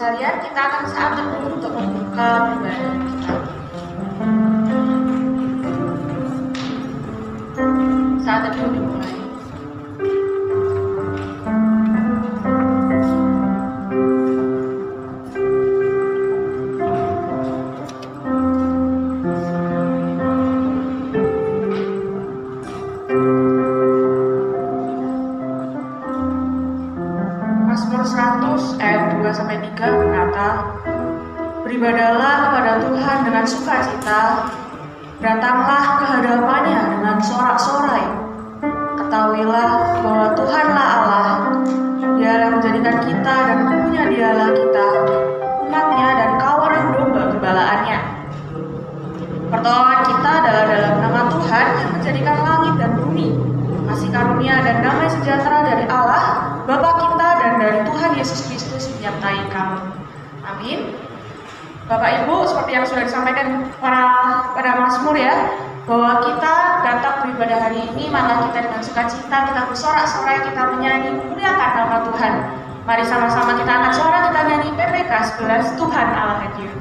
sekalian, kita akan saat teduh untuk membuka ibadah kita. Saat teduh dimulai. Mazmur 100 ayat 2-3 berkata, "Beribadahlah kepada Tuhan dengan sukacita, datanglah ke hadapannya dengan sorak-sorai. Ketahuilah bahwa Tuhanlah Allah, Dialah menjadikan kita dan punya Dialah kita, umatnya dan kawanan domba gembalaannya." Pertolongan kita adalah dalam nama Tuhan yang menjadikan langit dan bumi. Kasih karunia dan damai sejahtera dari Allah, Bapa kita dan dari Tuhan Yesus Kristus menyertai kamu. Amin. Bapak Ibu, seperti yang sudah disampaikan pada Mazmur ya, bahwa kita datang beribadah hari ini, malah kita dengan sukacita, kita bersorak-sorai, kita menyanyi, memuliakan nama Tuhan. Mari sama-sama kita angkat suara, kita nyanyi PPK 11, Tuhan Allah hadir.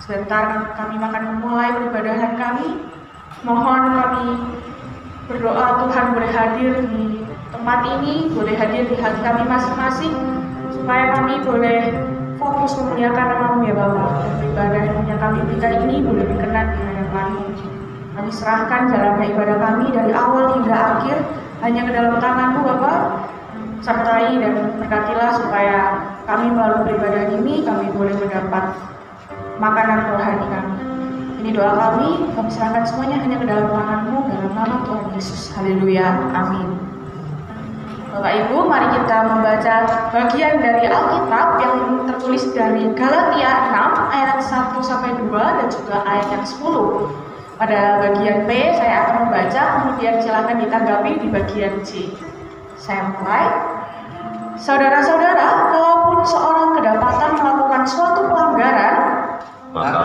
Sebentar kami akan memulai peribadahan kami. Mohon kami berdoa Tuhan boleh hadir di tempat ini, boleh hadir di hati kami masing-masing, supaya kami boleh fokus memuliakan nama-Mu ya Bapak. Dan beribadah yang kami berikan ini boleh berkenan di hadapan-Mu. Kami serahkan jalannya ibadah kami dari awal hingga akhir hanya ke dalam tangan-Mu Bapak. Sertai dan berkatilah supaya kami melalui peribadahan ini kami boleh mendapat makanan rohani kami. Ini Ini doa kami serahkan semuanya hanya ke dalam tangan-Mu dalam nama Tuhan Yesus. Haleluya. Amin. Bapak Ibu, mari kita membaca bagian dari Alkitab yang tertulis dari Galatia 6 ayat 1 sampai 2 dan juga ayat yang 10. Pada bagian B saya akan membaca, kemudian silakan ditanggapi di bagian C. Saya mulai. Saudara-saudara, kalaupun seorang kedapatan melakukan suatu pelanggaran, maka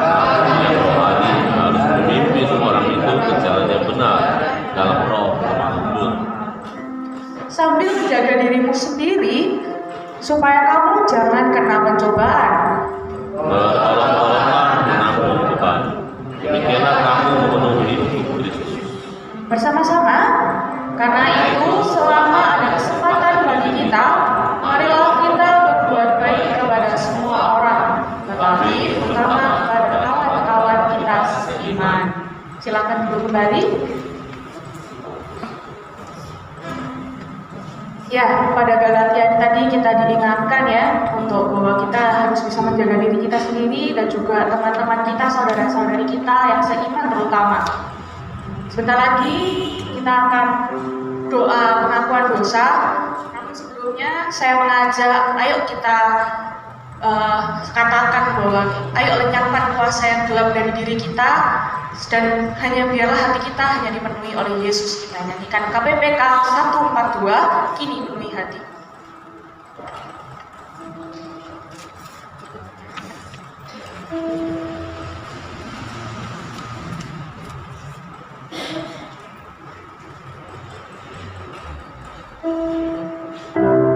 dia kembali harus memimpin orang itu ke jalan yang benar dalam roh dan hukum, sambil menjaga dirimu sendiri, supaya kamu jangan kena pencobaan. bertolong-tolonglah menanggung beban. Demikianlah kamu memenuhi hukum Kristus. Bersama-sama, karena itu selama ada kesempatan bagi kita, marilah kita berbuat baik kepada semua orang, tetapi terutama kepada kawan-kawan kita seiman. Silakan duduk kembali. Ya, pada Galatia tadi kita diingatkan ya untuk bahwa kita harus bisa menjaga diri kita sendiri dan juga teman-teman kita, saudara-saudari kita yang seiman terutama. Sebentar lagi kita akan doa pengakuan dosa. Namun sebelumnya saya mengajak, ayo kita katakan bahwa ayo lenyapkan kuasa yang gelap dari diri kita, dan hanya biarlah hati kita hanya dipenuhi oleh Yesus. Kita nyanyikan KPPK 142, kini penuhi hati. Terima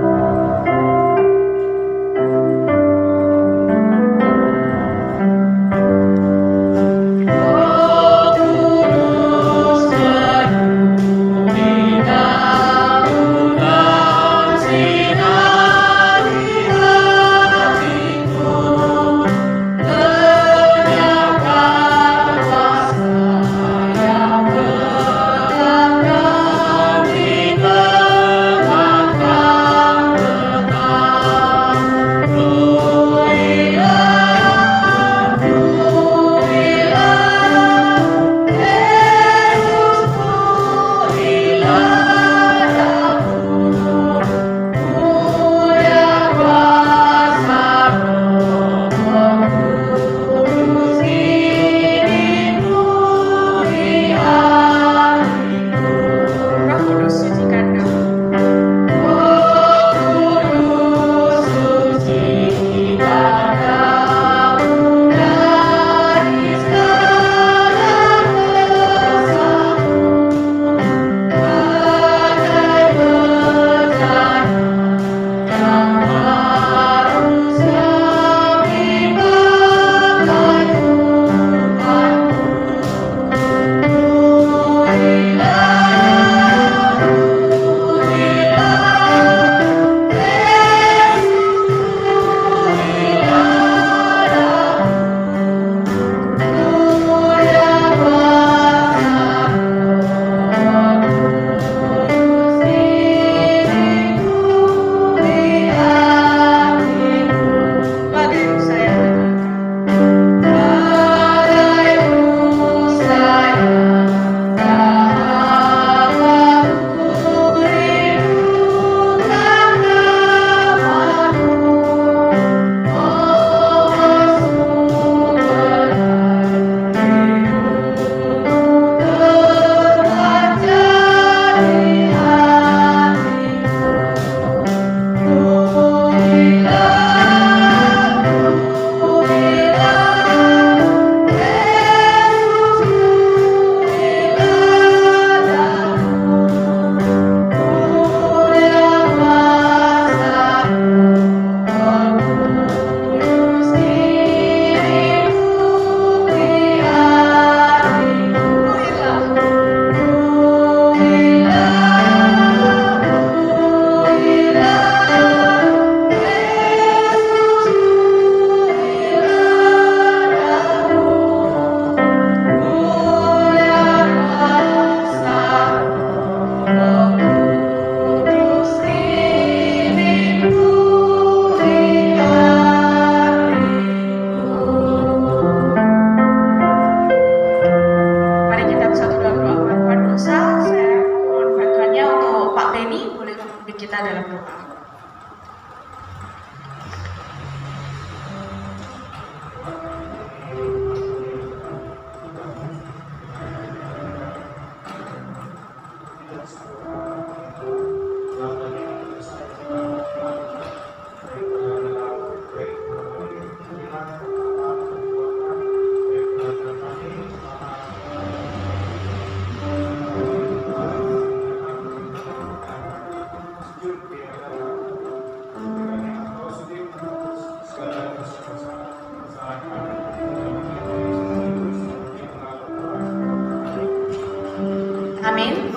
Amin.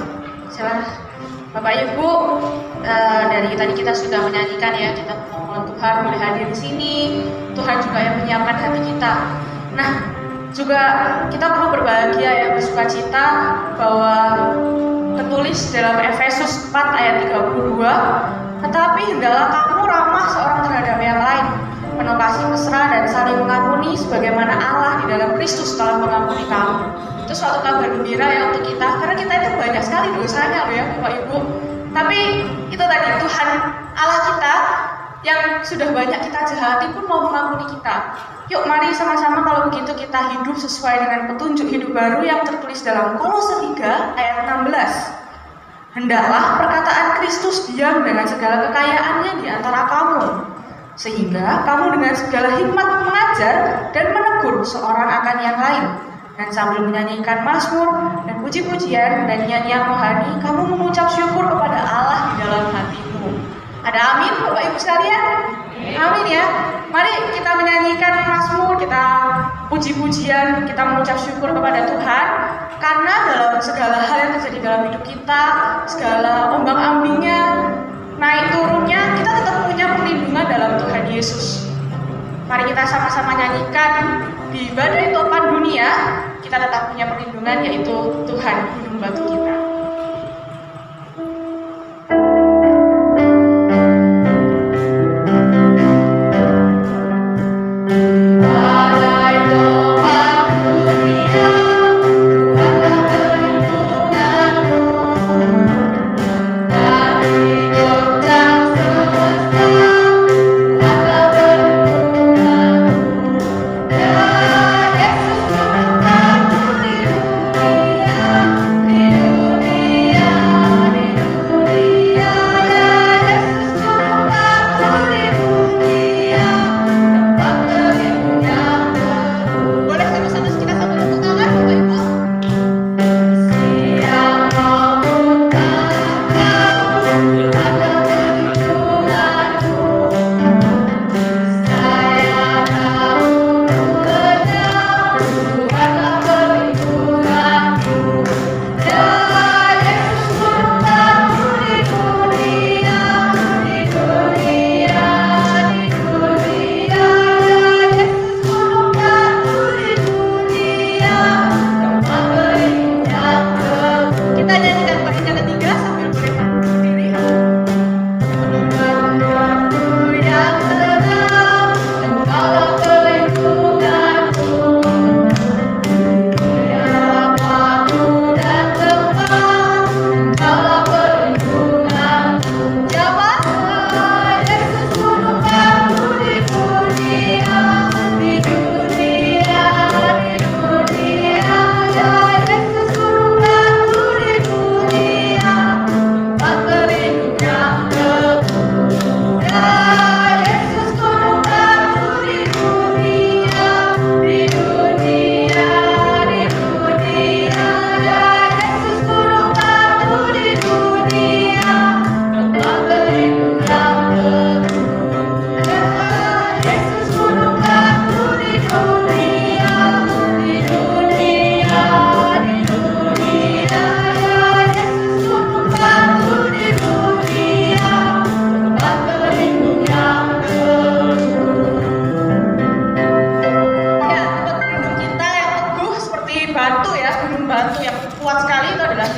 Silakan Bapak Ibu, dari tadi kita sudah menyanyikan ya, kita memohon Tuhan boleh hadir di sini. Tuhan juga yang menyiapkan hati kita. Nah, juga kita perlu berbahagia ya, bersuka cita bahwa tertulis dalam Efesus 4 ayat 32, tetapi hendaklah kamu ramah seorang terhadap yang lain, penuh kasih mesra dan saling mengampuni sebagaimana Allah di dalam Kristus telah mengampuni kamu. Itu suatu kabar gembira ya untuk kita, karena kita itu banyak sekali dosanya loh ya Bapak Ibu. Tapi itu tadi Tuhan Allah kita yang sudah banyak kita jahati pun mau mengampuni kita. Yuk mari sama-sama kalau begitu kita hidup sesuai dengan petunjuk hidup baru yang tertulis dalam Kolose 3 ayat 16. Hendaklah perkataan Kristus diam dengan segala kekayaannya di antara kamu, sehingga kamu dengan segala hikmat mengajar dan menegur seorang akan yang lain. Dan sambil menyanyikan mazmur dan puji-pujian dan nyanyian rohani, kamu mengucap syukur kepada Allah di dalam hatimu. Ada amin Bapak Ibu sekalian? Amin ya. Mari kita menyanyikan mazmur, kita puji-pujian, kita mengucap syukur kepada Tuhan. Karena dalam segala hal yang terjadi dalam hidup kita, segala ombang-ambingnya, naik turunnya, kita tetap punya perlindungan dalam Tuhan Yesus. Mari kita sama-sama nyanyikan di badai topan dunia, kita tetap punya perlindungan, yaitu Tuhan gunung batu kita.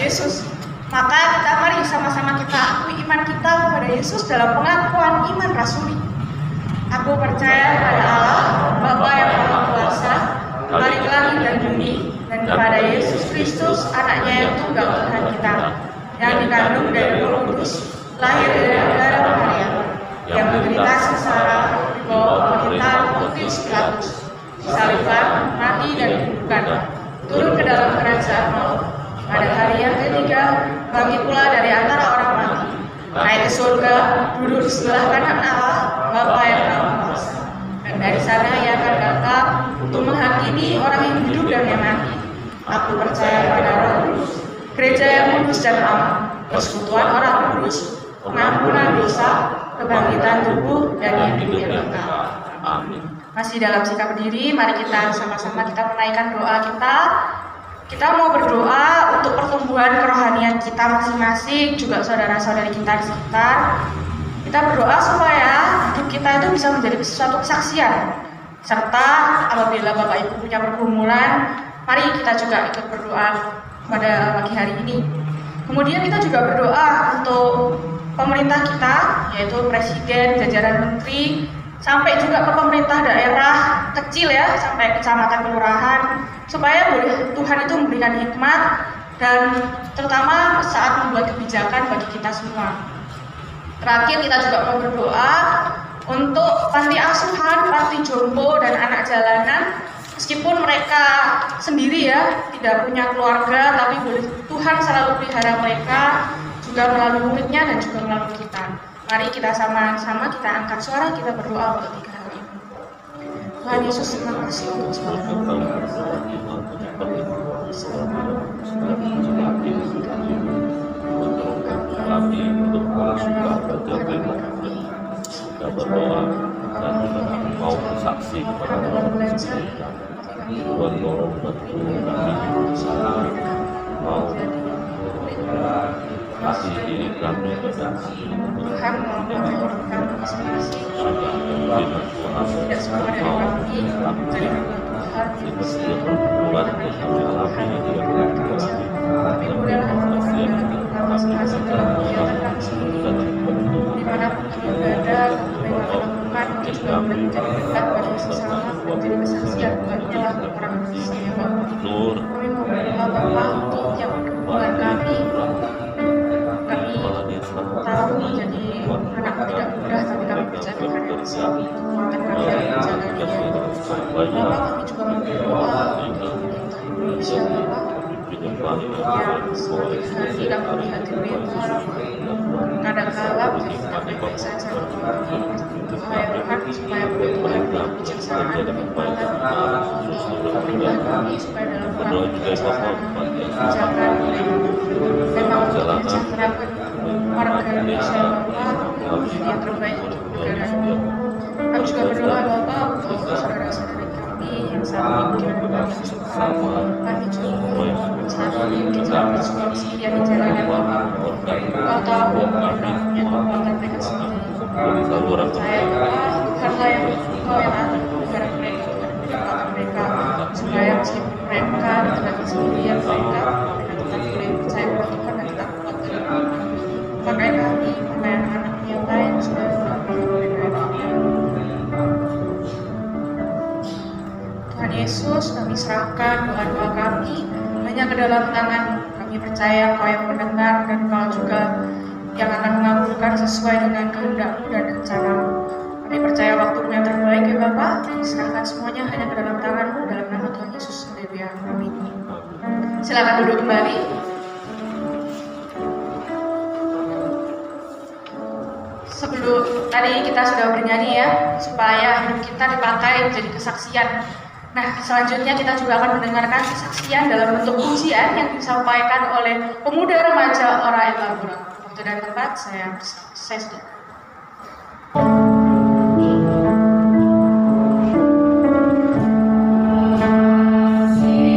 Yesus. Maka kita mari sama-sama kita akui iman kita kepada Yesus dalam pengakuan iman rasuli. Aku percaya pada Allah, Bapa yang Maha Kuasa, Khalik langit dan bumi, dan kepada Yesus Kristus, Anaknya yang tunggal Tuhan kita, yang dikandung dari Roh Kudus, lahir dari darah Maria, yang menderita sengsara di bawah pemerintahan Pontius Pilatus, disalibkan, mati dan dikuburkan, turun ke dalam kerajaan maut. Pada hari yang ketiga, bangkit pula dari antara orang mati, naik ke surga, duduk di sebelah kanan Allah, Bapa yang Maha Kuasa. Dan dari sana ia akan datang untuk menghakimi orang yang hidup dan yang mati. Aku percaya pada Roh Kudus, gereja yang kudus dan aman, persekutuan orang kudus, pengampunan dosa, kebangkitan tubuh, dan yang hidup yang kekal. Amin. Masih dalam sikap berdiri, mari kita sama-sama kita menaikkan doa kita. Kita mau berdoa untuk pertumbuhan kerohanian kita masing-masing, juga saudara-saudari kita di sekitar. Kita berdoa supaya hidup kita itu bisa menjadi sesuatu kesaksian. Serta apabila Bapak Ibu punya pergumulan, mari kita juga ikut berdoa pada pagi hari ini. Kemudian kita juga berdoa untuk pemerintah kita, yaitu Presiden, jajaran menteri, sampai juga ke pemerintah daerah kecil ya, sampai kecamatan kelurahan, supaya Tuhan itu memberikan hikmat dan terutama saat membuat kebijakan bagi kita semua. Terakhir kita juga mau berdoa untuk panti asuhan, panti jompo dan anak jalanan, meskipun mereka sendiri ya tidak punya keluarga, tapi Tuhan selalu pelihara mereka juga melalui muridnya dan juga melalui kita. Mari kita sama-sama kita angkat suara, kita berdoa untuk 3 hal ini. Tuhan Yesus, terima kasih untuk semua. Kami untuk bersyukur berjaga kita berdoa dan mau bersaksi kepada Tuhan. Tuhan tolong bantu kami mau kasih diri kami dan Tuhan memperbaiki kami masing-masing. Tidak semua dari kami menjadi Tuhan. kita sudah berbuat bersama kami Tapi bolehlah kami masing-masing dalam kegiatan kami sendiri. Dimanapun kami berada, kami melakukan juga menjadi dekat bagi sesama, menjadi kesaksian bagi orang Indonesia Bapak. Kami mau berdoa Bapak untuk tiap pergumulan kami. Tahu menjadi anak tidak mudah, tapi kami percaya Tuhan yang bisa menguatkan kami dalam perjalanan ini. Bapak, kami juga mau berdoa untuk Indonesia Bapak. Yang setiap hari kami melihat di berita, kadang-kala menjadi tidak baik-baik saja. Supaya Tuhan, supaya Tuhan bijaksana dan kekuatan pemerintah kami, supaya dalam pelaksanaan kebijakan memang untuk mensejahterakan warga Indonesia Bapak yang terbaik untuk negara ini. Kami juga berdoa Bapak untuk saudara-saudara kami yang saat ini mungkin kami juga saat ini kita berjuang sendirian di jalanan Bapak. Kau tahu punya kekuatan mereka sendiri. Saya Tuhanlah yang Engkau yang akan negara mereka, kekuatan mereka, supaya meskipun mereka di tengah kesendirian mereka tetap boleh percaya bahwa Tuhan dan kita kuatkan. Pakai kami, pakai anak-anak yang lain supaya Tuhan Yesus, kami serahkan doa-doa kami hanya ke dalam tangan. Kami percaya Kau yang mendengar dan Kau juga yang akan mengabulkan sesuai dengan kehendak-Mu dan rencana-Mu. Kami percaya waktu yang terbaik ya Bapak. Kami serahkan semuanya hanya ke dalam tangan-Mu dalam nama Tuhan Yesus. Haleluya. Amin. Silakan duduk kembali. Sebelum tadi kita sudah bernyanyi ya, supaya hidup kita dipakai menjadi kesaksian. Nah, selanjutnya kita juga akan mendengarkan kesaksian dalam bentuk pujian yang disampaikan oleh pemuda remaja Ora Elabora. Waktu dan tempat saya sudah. Kasih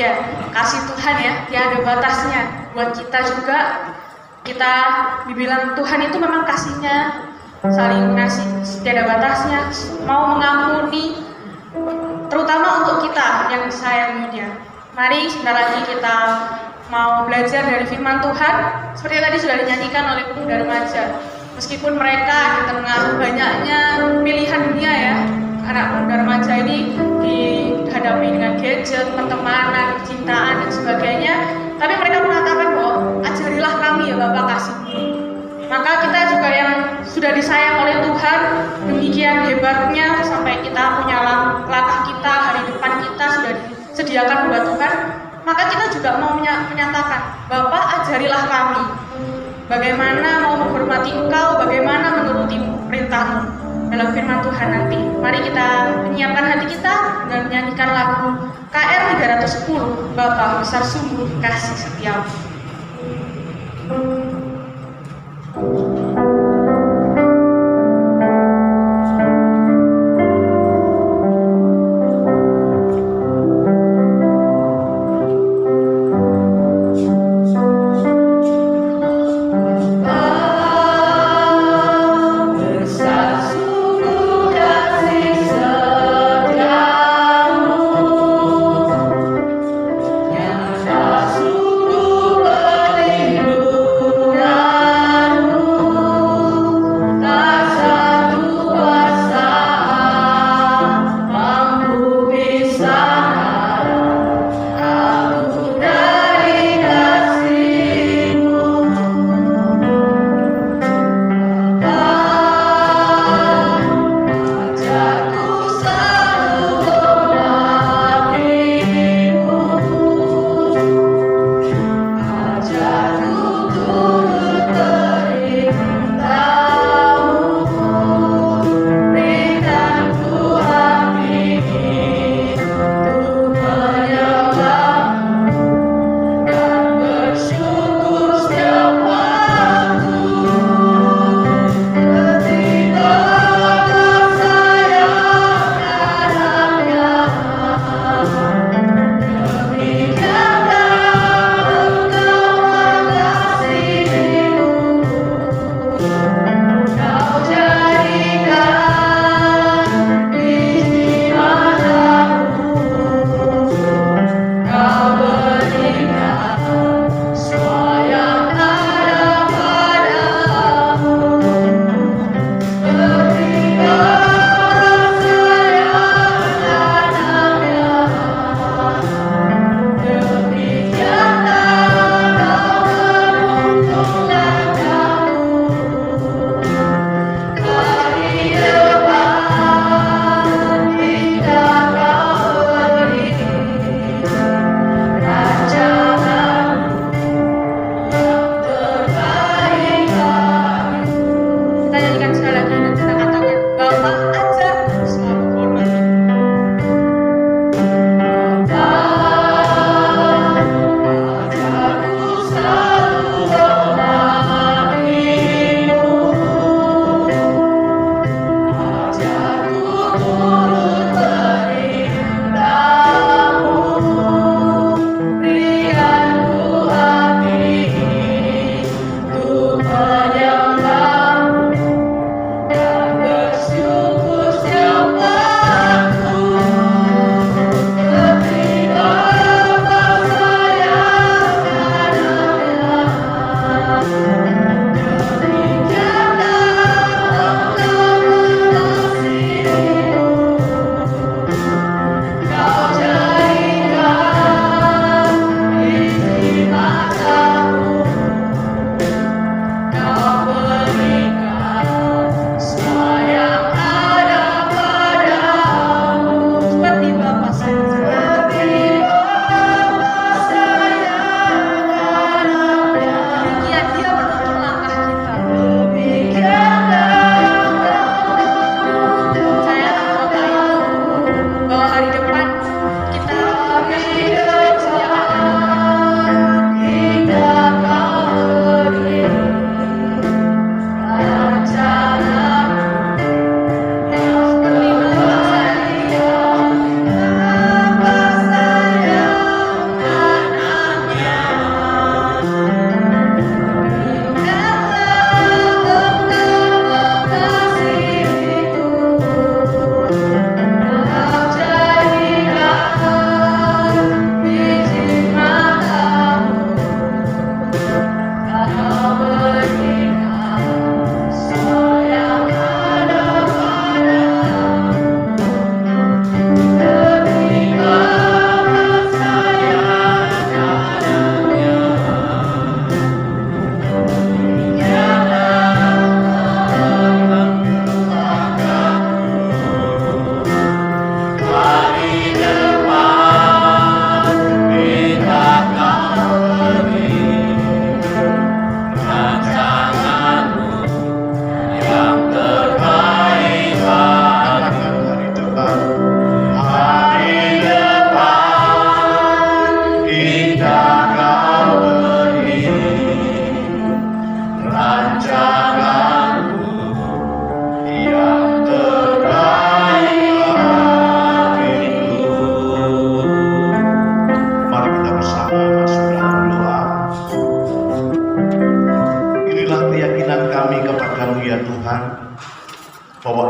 ya, kasih Tuhan ya, tiada batasnya. Buat kita juga, kita dibilang Tuhan itu memang kasihnya saling ngasih, tiada batasnya, mau mengampuni, terutama untuk kita yang disayangi Dia. Mari sebentar lagi kita mau belajar dari firman Tuhan, seperti tadi sudah dinyanyikan oleh pemuda remaja. Meskipun mereka di tengah banyaknya pilihan dunia ya, anak pemuda remaja ini dihadapi dengan gadget, pertemanan, cintaan dan sebagainya, tapi mereka mengatakan bahwa ajarilah kami ya Bapak kasih. Maka kita juga yang sudah disayang oleh Tuhan, demikian hebatnya sampai kita punya langkah kita, hari depan kita sudah disediakan buat Tuhan, maka kita juga mau menyatakan, Bapak ajarilah kami bagaimana mau menghormati Engkau, bagaimana menuruti perintah-Mu dalam firman Tuhan nanti. Mari kita menyiapkan hati kita dengan menyanyikan lagu KR 310, Bapa besar sungguh kasih setiamu. Sungguh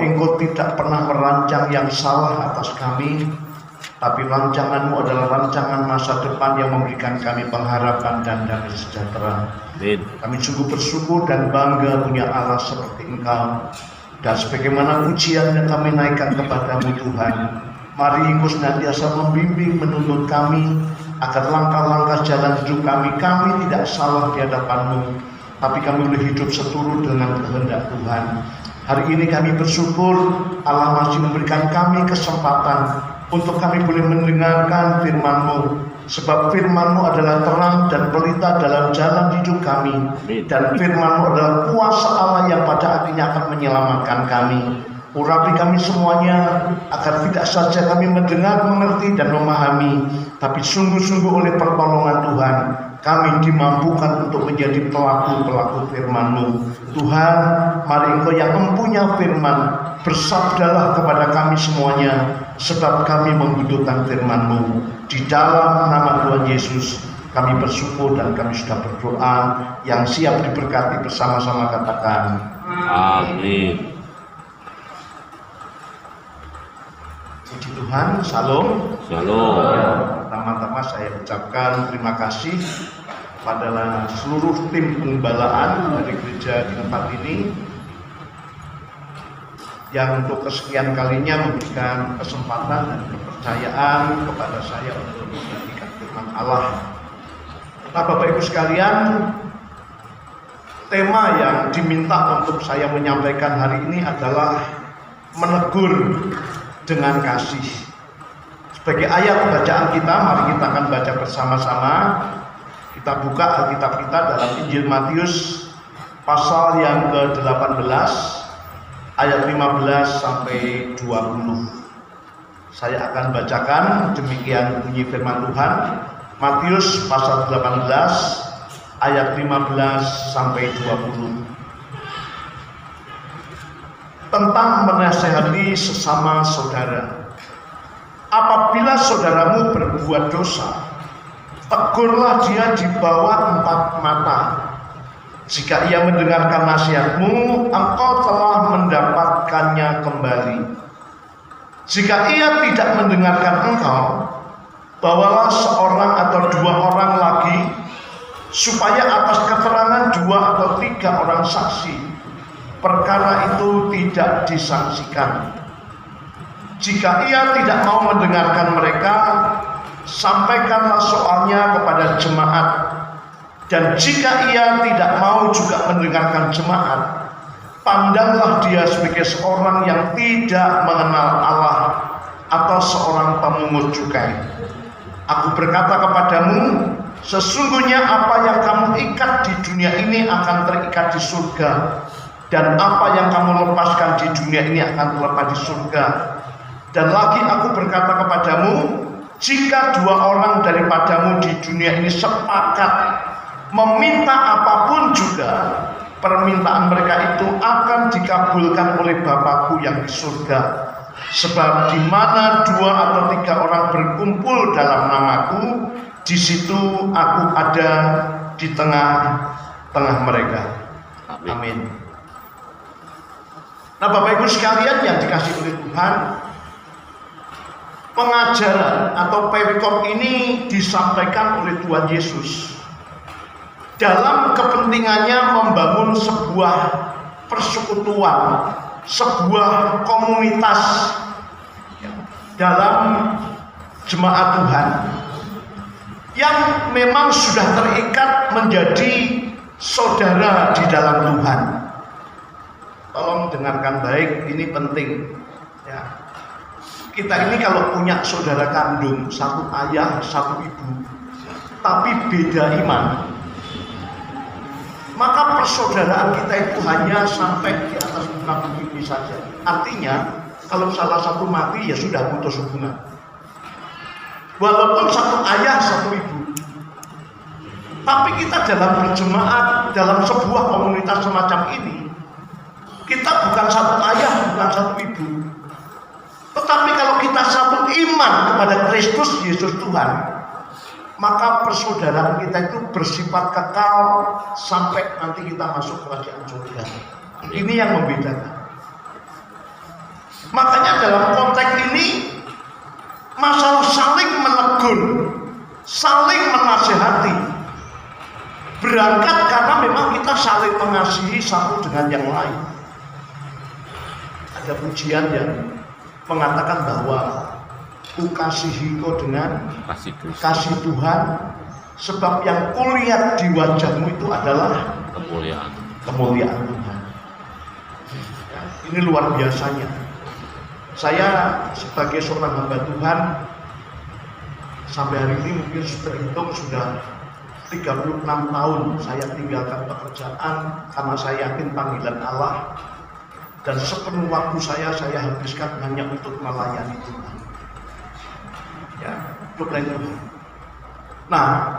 Engkau tidak pernah merancang yang salah atas kami, tapi rancangan-Mu adalah rancangan masa depan yang memberikan kami pengharapan dan damai sejahtera. Kami sungguh bersyukur dan bangga punya Allah seperti Engkau. Dan sebagaimana ujian yang kami naikkan kepadamu Tuhan, mari Engkau senantiasa membimbing, menuntun kami, agar langkah-langkah jalan hidup kami tidak salah di hadapan-Mu, tapi kami boleh hidup seturut dengan kehendak Tuhan. Hari ini kami bersyukur Allah masih memberikan kami kesempatan untuk kami boleh mendengarkan firman-Mu, sebab firman-Mu adalah terang dan pelita dalam jalan hidup kami, dan firman-Mu adalah kuasa Allah yang pada akhirnya akan menyelamatkan kami. Urapi kami semuanya agar tidak saja kami mendengar, mengerti dan memahami, tapi sungguh-sungguh oleh pertolongan Tuhan kami dimampukan untuk menjadi pelaku-pelaku firman-Mu. Tuhan, mari Engkau yang mempunyai firman, bersabdalah kepada kami semuanya, sebab kami membutuhkan firman-Mu. Di dalam nama Tuhan Yesus kami bersyukur dan kami sudah berdoa. Yang siap diberkati bersama-sama katakan Amin. Puji Tuhan, Shalom. Shalom. Pertama-tama saya ucapkan terima kasih pada seluruh tim penggembalaan dari gereja di tempat ini yang untuk kesekian kalinya memberikan kesempatan dan kepercayaan kepada saya untuk membagikan firman Allah. Nah, Bapak Ibu sekalian, tema yang diminta untuk saya menyampaikan hari ini adalah menegur dengan kasih. Sebagai ayat bacaan kita, mari kita akan baca bersama-sama. Kita buka Alkitab kita dalam Injil Matius pasal yang ke-18 ayat 15 sampai 20. Saya akan bacakan demikian bunyi firman Tuhan. Matius pasal 18 ayat 15 sampai 20. Tentang menasehati sesama saudara. Apabila saudaramu berbuat dosa, tegurlah dia di bawah 4 mata. Jika ia mendengarkan nasihatmu, engkau telah mendapatkannya kembali. Jika ia tidak mendengarkan engkau, bawalah seorang atau 2 orang lagi, supaya atas keterangan 2 atau 3 orang saksi, perkara itu tidak disangsikan. Jika ia tidak mau mendengarkan mereka, sampaikanlah soalnya kepada jemaat. Dan jika ia tidak mau juga mendengarkan jemaat, pandanglah dia sebagai seorang yang tidak mengenal Allah atau seorang pemungut cukai. Aku berkata kepadamu, sesungguhnya apa yang kamu ikat di dunia ini akan terikat di surga, dan apa yang kamu lepaskan di dunia ini akan terlepas di surga. Dan lagi aku berkata kepadamu, jika 2 orang daripadamu di dunia ini sepakat meminta apapun juga, permintaan mereka itu akan dikabulkan oleh Bapakku yang di surga. Sebab di mana 2 atau 3 orang berkumpul dalam namaku, di situ aku ada di tengah-tengah mereka. Amin. Nah, Bapak Ibu sekalian yang dikasihi oleh Tuhan, pengajaran atau perikop ini disampaikan oleh Tuhan Yesus dalam kepentingannya membangun sebuah persekutuan, sebuah komunitas dalam jemaat Tuhan yang memang sudah terikat menjadi saudara di dalam Tuhan. Tolong dengarkan baik, ini penting ya. Kita ini kalau punya saudara kandung, 1 ayah, 1 ibu, tapi beda iman, maka persaudaraan kita itu hanya sampai di atas muka bumi saja. Artinya, kalau salah satu mati ya sudah putus hubungan. Walaupun 1 ayah, 1 ibu, tapi kita dalam berjemaat, dalam sebuah komunitas semacam ini, kita bukan 1 ayah, bukan 1 ibu. Tetapi kalau kita satu iman kepada Kristus Yesus Tuhan, maka persaudaraan kita itu bersifat kekal sampai nanti kita masuk kerajaan surga. Ini yang membedakan. Makanya dalam konteks ini masalah saling menegur, saling menasehati, berangkat karena memang kita saling mengasihi satu dengan yang lain. Ada pujian yang mengatakan bahwa ku kasihi kau dengan kasih Tuhan, sebab yang kulihat di wajahmu itu adalah kemuliaan Tuhan. Ya, ini luar biasanya. Saya sebagai seorang hamba Tuhan sampai hari ini mungkin terhitung sudah 36 tahun saya tinggalkan pekerjaan karena saya yakin panggilan Allah, dan sepenuh waktu saya habiskan hanya untuk melayani Tuhan. Ya, untuk melayani Tuhan. Nah,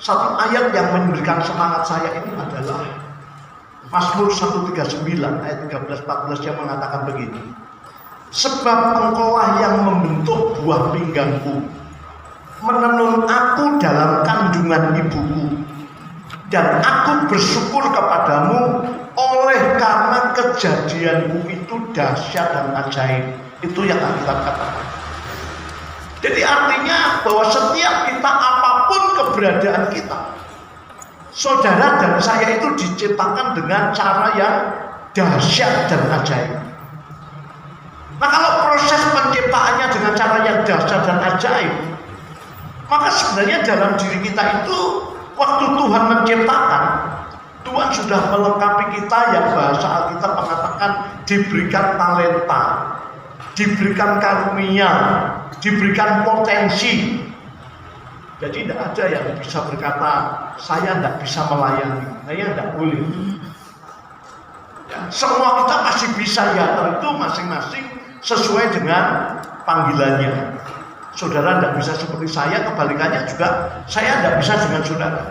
satu ayat yang memberikan semangat saya ini adalah Mazmur 139 ayat 13-14 yang mengatakan begini. Sebab engkaulah yang membentuk buah pinggangku, menenun aku dalam kandungan ibuku, dan aku bersyukur kepadamu oleh karena kejadianku itu dahsyat dan ajaib. Itu yang kita katakan. Jadi artinya bahwa setiap kita, apapun keberadaan kita, saudara dan saya itu diciptakan dengan cara yang dahsyat dan ajaib. Nah, kalau proses penciptaannya dengan cara yang dahsyat dan ajaib, maka sebenarnya dalam diri kita itu waktu Tuhan menciptakan, Tuhan sudah melengkapi kita yang bahasa Alkitab mengatakan diberikan talenta, diberikan karunia, diberikan potensi. Jadi tidak ada yang bisa berkata saya tidak bisa melayani, saya tidak boleh. Ya, semua kita pasti bisa, ya tentu masing-masing sesuai dengan panggilannya. Saudara tidak bisa seperti saya, kebalikannya juga saya tidak bisa dengan saudara.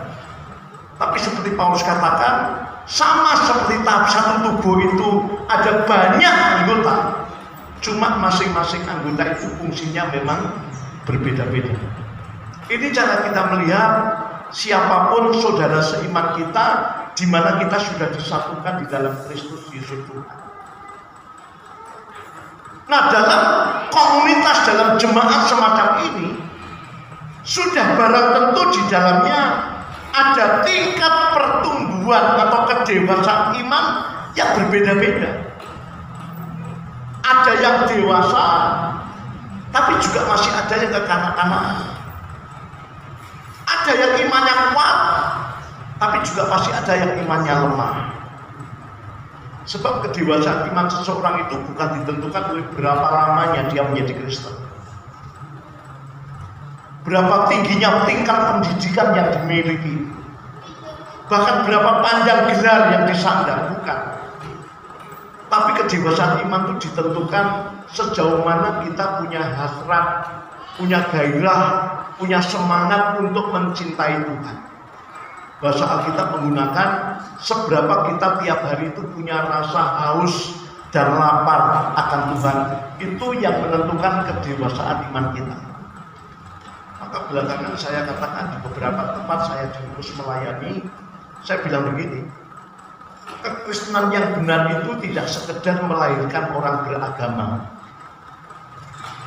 Tapi seperti Paulus katakan, sama seperti tahap satu tubuh itu ada banyak anggota, cuma masing-masing anggota itu fungsinya memang berbeda-beda. Ini cara kita melihat siapapun saudara seiman kita, di mana kita sudah disatukan di dalam Kristus Yesus Tuhan. Nah, dalam komunitas, dalam jemaat semacam ini, sudah barang tentu di dalamnya ada tingkat pertumbuhan atau kedewasaan iman yang berbeda-beda. Ada yang dewasa, tapi juga masih ada yang kekanak-kanakan. Ada yang imannya kuat, tapi juga masih ada yang imannya lemah. Sebab kedewasaan iman seseorang itu bukan ditentukan oleh berapa lamanya dia menjadi Kristen, berapa tingginya tingkat pendidikan yang dimiliki, bahkan berapa panjang gelar yang disandang, bukan. Tapi kedewasaan iman itu ditentukan sejauh mana kita punya hasrat, punya gairah, punya semangat untuk mencintai Tuhan. Bahasa Alkitab menggunakan seberapa kita tiap hari itu punya rasa haus dan lapar akan Tuhan. Itu yang menentukan kedewasaan iman kita. Maka belakangan saya katakan di beberapa tempat saya terus melayani, saya bilang begini, kekristenan yang benar itu tidak sekedar melahirkan orang beragama.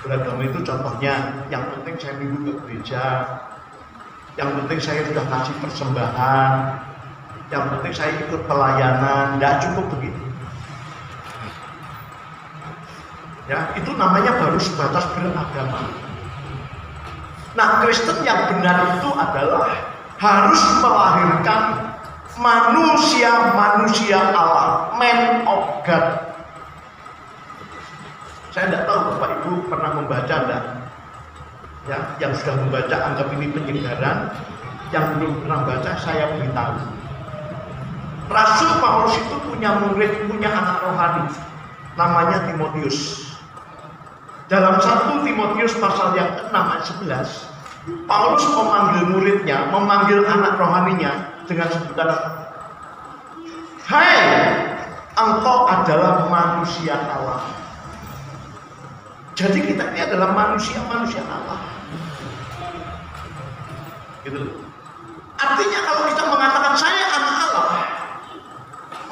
Beragama itu contohnya, yang penting saya minggu ke gereja, yang penting saya sudah kasih persembahan, yang penting saya ikut pelayanan. Tidak cukup begitu. Ya, itu namanya baru sebatas beragama. Nah, Kristen yang benar itu adalah harus melahirkan manusia Allah, man of God. Saya tidak tahu Bapak Ibu pernah membaca enggak? Ya, yang sudah membaca anggap ini penyegaran, yang belum pernah baca saya beritahu. Rasul Paulus itu punya murid, punya anak rohani, namanya Timotius. Dalam 1 Timotius pasal yang 6 ayat 11, Paulus memanggil muridnya, memanggil anak rohaninya dengan sebutan, "Hai, engkau adalah manusia Allah." Jadi kita ini adalah manusia-manusia Allah. Gitu. Artinya kalau kita mengatakan saya anak Allah,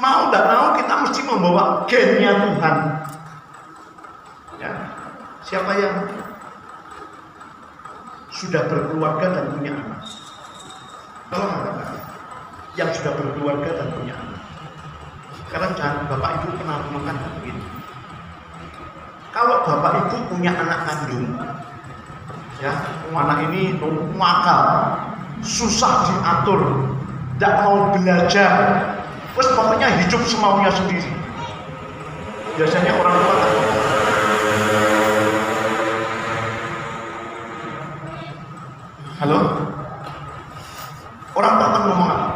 mau tidak mau kita mesti membawa gennya Tuhan. Siapa yang sudah berkeluarga dan punya anak? Kalau angkat yang sudah berkeluarga dan punya anak. Sekarang jangan Bapak Ibu pernah renungkan begini. Kalau Bapak Ibu punya anak kandung, ya, anak ini nakal, susah diatur, tidak mau belajar, terus pokoknya hidup semaunya sendiri. Biasanya orang tua kan halo? Orang tua akan ngomong apa?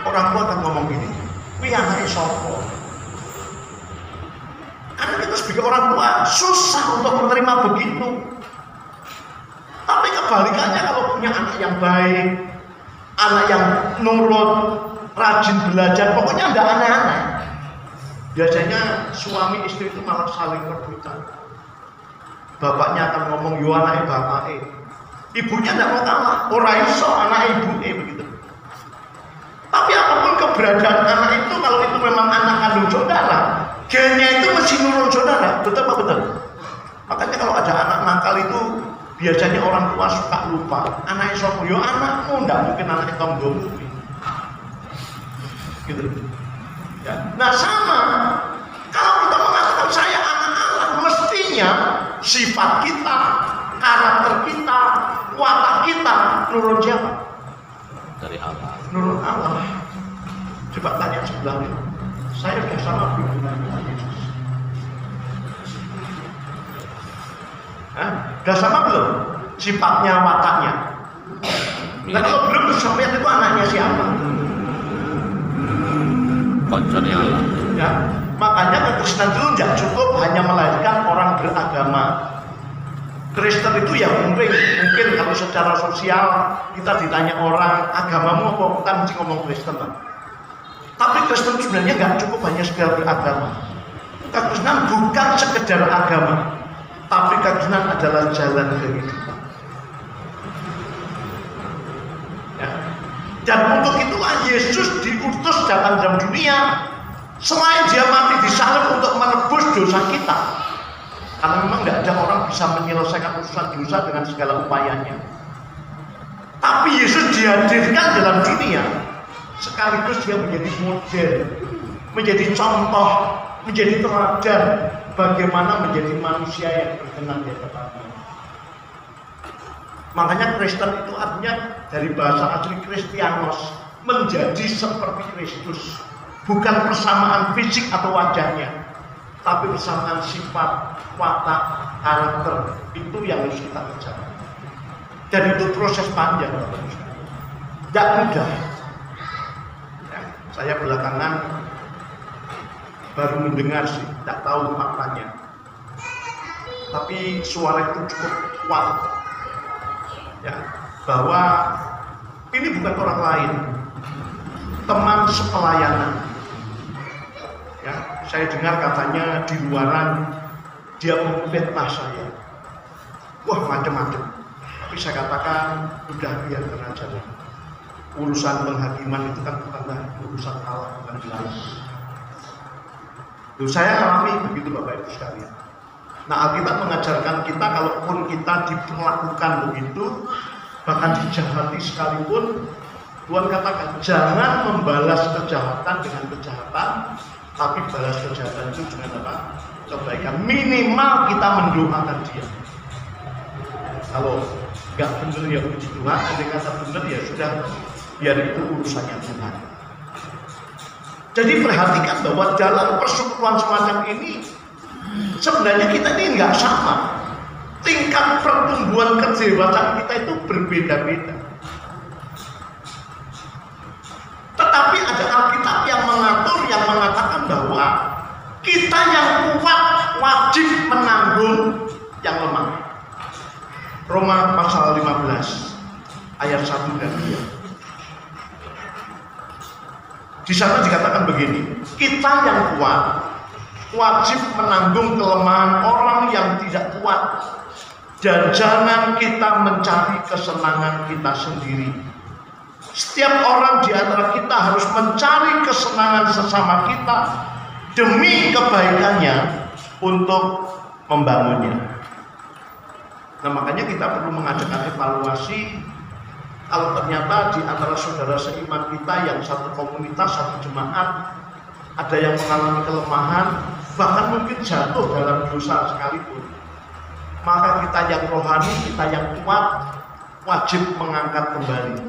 Orang tua akan ngomong gini, wih anaknya sopo. Karena kita sebagai orang tua susah untuk menerima begitu. Tapi kebalikannya kalau punya anak yang baik, anak yang nurut, rajin belajar, pokoknya tidak aneh-aneh. Biasanya suami istri itu malah saling rebutan. Bapaknya akan ngomong, yo anaknya bapaknya. Ibunya tidak mau kalah, orang iso anak ibunya begitu. Tapi apapun keberadaan anak itu, kalau itu memang anak kandung saudara, gennya itu mesti nurut saudara, betul apa betul? Makanya kalau ada anak nakal itu biasanya orang tua suka lupa. Anaknya sopo, yo anakmu, tidak mungkin anaknya tonggomu. Gitu. Ya. Nah sama, kalau kita mengatakan saya anak Allah, mestinya sifat kita, karakter kita, watak kita nurut siapa? Dari Allah. Nurut Allah. Coba tanya sebelahnya, saya sudah sama belum dengan Yesus? Sudah sama belum? Sifatnya, wataknya. Nah kalau belum, sampai itu anaknya siapa? Konconnya Allah. Ya, makanya kekristenan itu tidak cukup hanya melahirkan orang beragama. Kristen itu ya mungkin kalau secara sosial kita ditanya orang agamamu apa, kan mesti ngomong Kristen kan. Tapi Kristen sebenarnya nggak cukup hanya sekedar beragama. Kekristenan bukan sekedar agama, tapi kekristenan adalah jalan kehidupan. Ya. Dan untuk itulah Yesus diutus datang dalam dunia. Selain dia mati di salib untuk menebus dosa kita, karena memang tidak ada orang bisa menyelesaikan urusan dosa dengan segala upayanya. Tapi Yesus dihadirkan dalam dunia, sekaligus dia menjadi model, menjadi contoh, menjadi teladan bagaimana menjadi manusia yang berkenan di hadapan. Makanya Kristen itu artinya dari bahasa asli Kristianos, menjadi seperti Kristus. Bukan persamaan fisik atau wajahnya, tapi persamaan sifat, watak, karakter. Itu yang harus kita kejar. Dan itu proses panjang, tidak mudah. Ya, saya belakangan baru mendengar sih, tidak tahu faktanya. Tapi suara itu cukup kuat, ya, bahwa ini bukan orang lain, teman sepelayanan. Ya, saya dengar katanya di luaran dia memfitnah saya. Wah, macam-macam. Tapi saya katakan udah biarkan aja. Urusan penghakiman itu kan bukan urusan Allah, bukan jelas. Saya alami begitu Bapak Ibu sekalian. Nah, Alkitab mengajarkan kita kalaupun kita diperlakukan begitu, bahkan dijahati sekalipun, Tuhan katakan jangan membalas kejahatan dengan kejahatan, tapi balas kejahatan itu dengan apa? Kebaikan. Minimal kita mendoakan dia. Kalau nggak benar ya puji Tuhan, kalau kata benar ya sudah, biar itu urusannya Tuhan. Jadi perhatikan bahwa dalam persekutuan semacam ini sebenarnya kita ini nggak sama. Tingkat pertumbuhan kedewasaan kita itu berbeda-beda. Tetapi ada Alkitab yang mengatur, yang mengatakan bahwa kita yang kuat wajib menanggung yang lemah. Roma pasal 15 ayat 1 dan 2. Di sana dikatakan begini, kita yang kuat wajib menanggung kelemahan orang yang tidak kuat, dan jangan kita mencari kesenangan kita sendiri. Setiap orang di antara kita harus mencari kesenangan sesama kita demi kebaikannya untuk membangunnya. Nah makanya kita perlu mengadakan evaluasi. Kalau ternyata di antara saudara seiman kita yang satu komunitas, satu jemaat, ada yang mengalami kelemahan, bahkan mungkin jatuh dalam dosa sekalipun, maka kita yang rohani, kita yang kuat, wajib mengangkat kembali.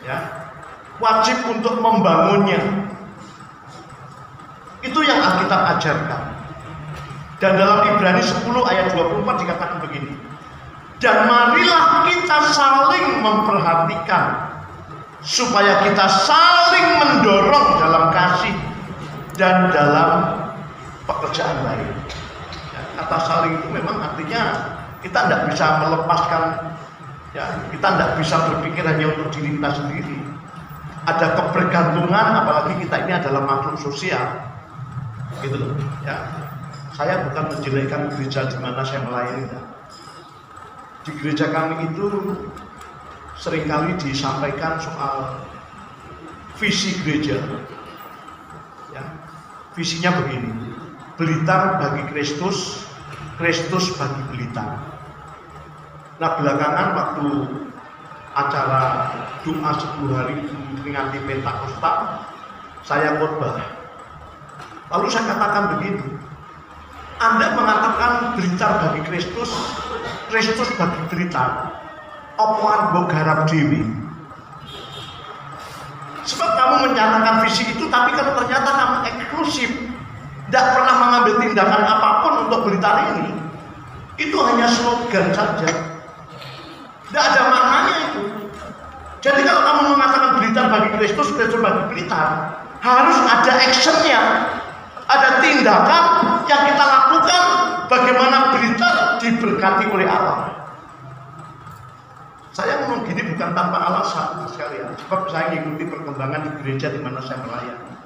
Ya, wajib untuk membangunnya. Itu yang Alkitab ajarkan. Dan dalam Ibrani 10 ayat 24 dikatakan begini. Dan marilah kita saling memperhatikan supaya kita saling mendorong dalam kasih dan dalam pekerjaan baik. Ya, kata saling itu memang artinya kita tidak bisa melepaskan, ya, kita tidak bisa berpikir hanya untuk diri kita sendiri. Ada kebergantungan, apalagi kita ini adalah makhluk sosial, gitu loh. Ya, saya bukan menjelekkan gereja di mana saya melayani. Di gereja kami itu seringkali disampaikan soal visi gereja. Ya, visinya begini: Blitar bagi Kristus, Kristus bagi Blitar. Nah belakangan waktu acara doa 10 hari memperingati Pentakosta, saya khotbah. Lalu saya katakan begini: Anda mengatakan Blitar bagi Kristus, Kristus bagi Blitar, opoan mbok garap dewi. Sebab kamu menyatakan visi itu, tapi kalau ternyata kamu eksklusif, tidak pernah mengambil tindakan apapun untuk Blitar ini, itu hanya slogan saja, tidak ada maknanya itu. Jadi kalau kamu mengatakan Blitar bagi Kristus, Kristus bagi Blitar, harus ada actionnya, ada tindakan yang kita lakukan bagaimana Blitar diberkati oleh Allah. Saya ngomong gini bukan tanpa alasan sekalian, sebab saya mengikuti perkembangan di gereja di mana saya melayani.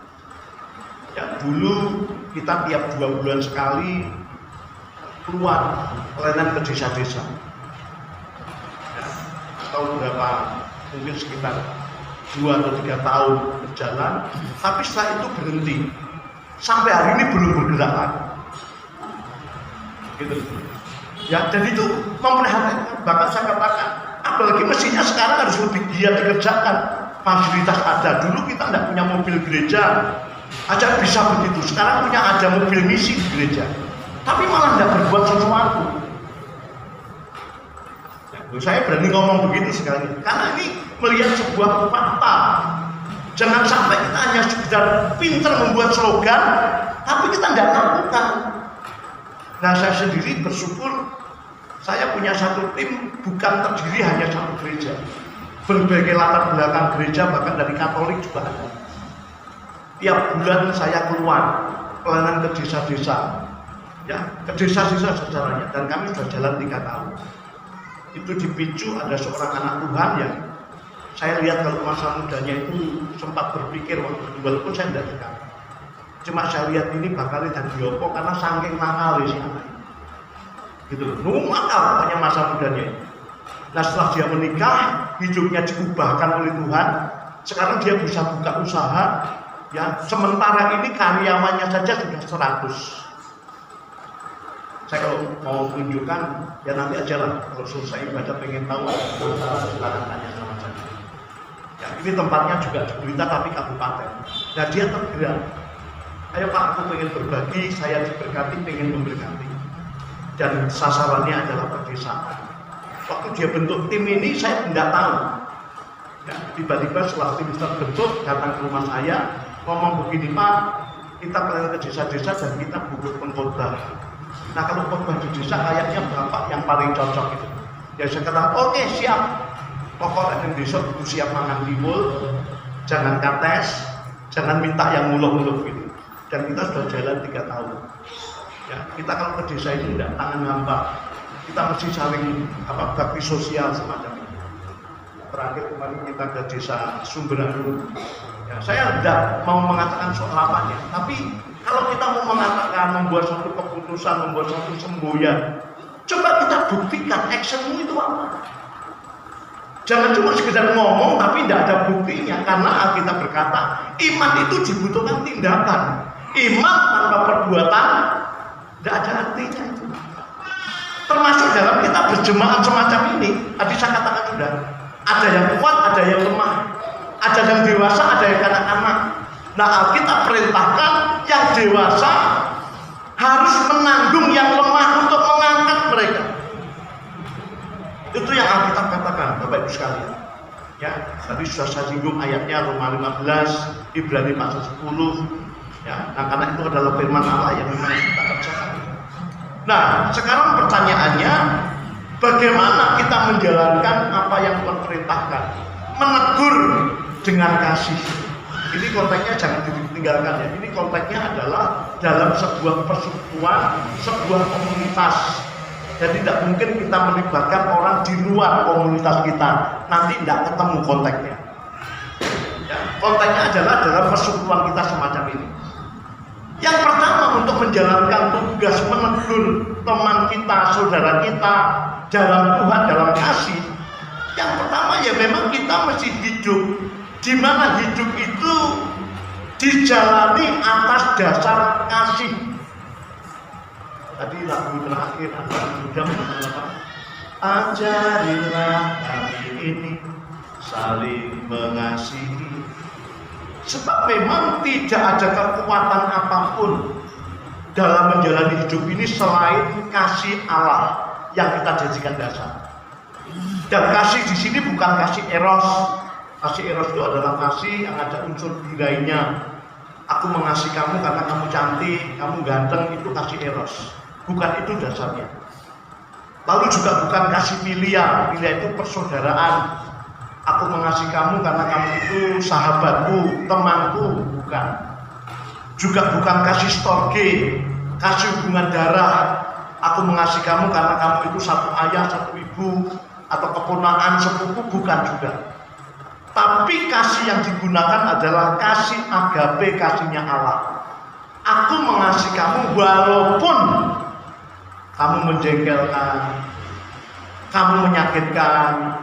Ya, dulu kita tiap 2 bulan sekali keluar pelayanan ke desa-desa. Ya, tahun berapa? Mungkin sekitar 2 atau 3 tahun berjalan, tapi setelah itu berhenti. Sampai hari ini belum bergerak lagi. Gitu. Ya, dan itu memprihatinkan. Bahkan saya katakan, apalagi mestinya sekarang harus lebih giat dikerjakan. Fasilitas ada. Dulu kita tidak punya mobil gereja aja bisa begitu. Sekarang punya ada mobil misi di gereja, tapi malah tidak berbuat sesuatu. Ya, saya berani ngomong begitu sekali, karena ini melihat sebuah fakta. Jangan sampai kita hanya sekedar pintar membuat slogan, tapi kita tidak lakukan. Nah, saya sendiri bersyukur saya punya satu tim, bukan terdiri hanya satu gereja. Berbagai latar belakang gereja, bahkan dari Katolik juga ada. Tiap bulan saya keluar pelayanan ke desa-desa, ya, ke desa-desa sejarahnya, dan kami sudah jalan 3 tahun. Itu dipicu ada seorang anak Tuhan yang saya lihat kalau masa mudanya itu sempat berpikir waktu itu, walaupun saya tidak dekat. Cuma saya lihat ini bakal dan diopo karena saking nakal sih anak. Gitu loh, nakal pokoknya masa mudanya. Nah setelah dia menikah, hidupnya diubahkan oleh Tuhan. Sekarang dia bisa buka usaha. Ya, sementara ini karyawannya saja sudah 100. Saya kalau mau tunjukkan, ya nanti aja lah. Kalau selesai ibadah pengen tahu, silakan tanya sama saya. Ya, ini tempatnya juga di Blitar tapi kabupaten. Nah dia tergerak. Ayo Pak, aku pengen berbagi, saya diberkati, pengen memberkati. Dan sasarannya adalah pedesaan. Waktu dia bentuk tim ini, saya tidak tahu. Ya, tiba-tiba setelah tim terbentuk, datang ke rumah saya, ngomong begini, Pak, kita pelayanan ke desa-desa dan kita butuh pengkhotbah. Nah kalau khotbah di desa kayaknya Bapak yang paling cocok itu. Ya saya katakan, oke, siap. Pokoknya besok itu siap mangan timbul, jangan kates, jangan minta yang muluk-muluk gitu. Dan kita sudah jalan 3 tahun. Ya, kita kalau ke desa itu tidak tangan hampa, kita mesti saling bakti sosial semacam itu. Terakhir kemarin kita ke desa Sumberanun. Ya, saya tidak mau mengatakan soal apanya, tapi kalau kita mau mengatakan, membuat suatu keputusan, membuat suatu semboyan, coba kita buktikan actionmu itu apa. Jangan cuma sekedar ngomong tapi tidak ada buktinya, karena Alkitab berkata iman itu dibutuhkan tindakan. Iman tanpa perbuatan tidak ada artinya itu. Termasuk dalam kita berjemaat semacam ini, tadi saya katakan sudah, ada yang kuat, ada yang lemah, ada yang dewasa, ada yang kanak-kanak. Nah, Alkitab perintahkan yang dewasa harus menanggung yang lemah untuk mengangkat mereka. Itu yang Alkitab katakan, Bapak Ibu sekalian. Ya, tadi sudah saya singgung ayatnya Roma 15, Ibrani pasal 10. Ya, nah karena itu adalah firman Allah yang memang kita kerjakan. Nah, sekarang pertanyaannya, bagaimana kita menjalankan apa yang Tuhan perintahkan? Menegur dengan kasih. Ini konteksnya jangan ditinggalkan ya. Ini konteksnya adalah dalam sebuah persekutuan, sebuah komunitas. Jadi tidak mungkin kita melibatkan orang di luar komunitas kita. Nanti tidak ketemu konteksnya. Ya, konteksnya adalah dalam persekutuan kita semacam ini. Yang pertama untuk menjalankan tugas menegur teman kita, saudara kita dalam Tuhan, dalam kasih. Yang pertama ya memang kita mesti hidup, di mana hidup itu dijalani atas dasar kasih. Tadi lagu terakhir anak muda mengatakan, ajarilah kami ini saling mengasihi. Sebab memang tidak ada kekuatan apapun dalam menjalani hidup ini selain kasih Allah yang kita jadikan dasar. Dan kasih di sini bukan kasih eros. Kasih eros itu adalah kasih yang ada unsur birainya. Aku mengasihi kamu karena kamu cantik, kamu ganteng, itu kasih eros. Bukan itu dasarnya. Lalu juga bukan kasih filia. Filia itu persaudaraan. Aku mengasihi kamu karena kamu itu sahabatku, temanku, bukan. Juga bukan kasih storge, kasih hubungan darah. Aku mengasihi kamu karena kamu itu satu ayah, satu ibu, atau keponakan sepupu, bukan juga. Tapi kasih yang digunakan adalah kasih agape, kasihnya Allah. Aku mengasihi kamu walaupun kamu menjengkelkan, kamu menyakitkan,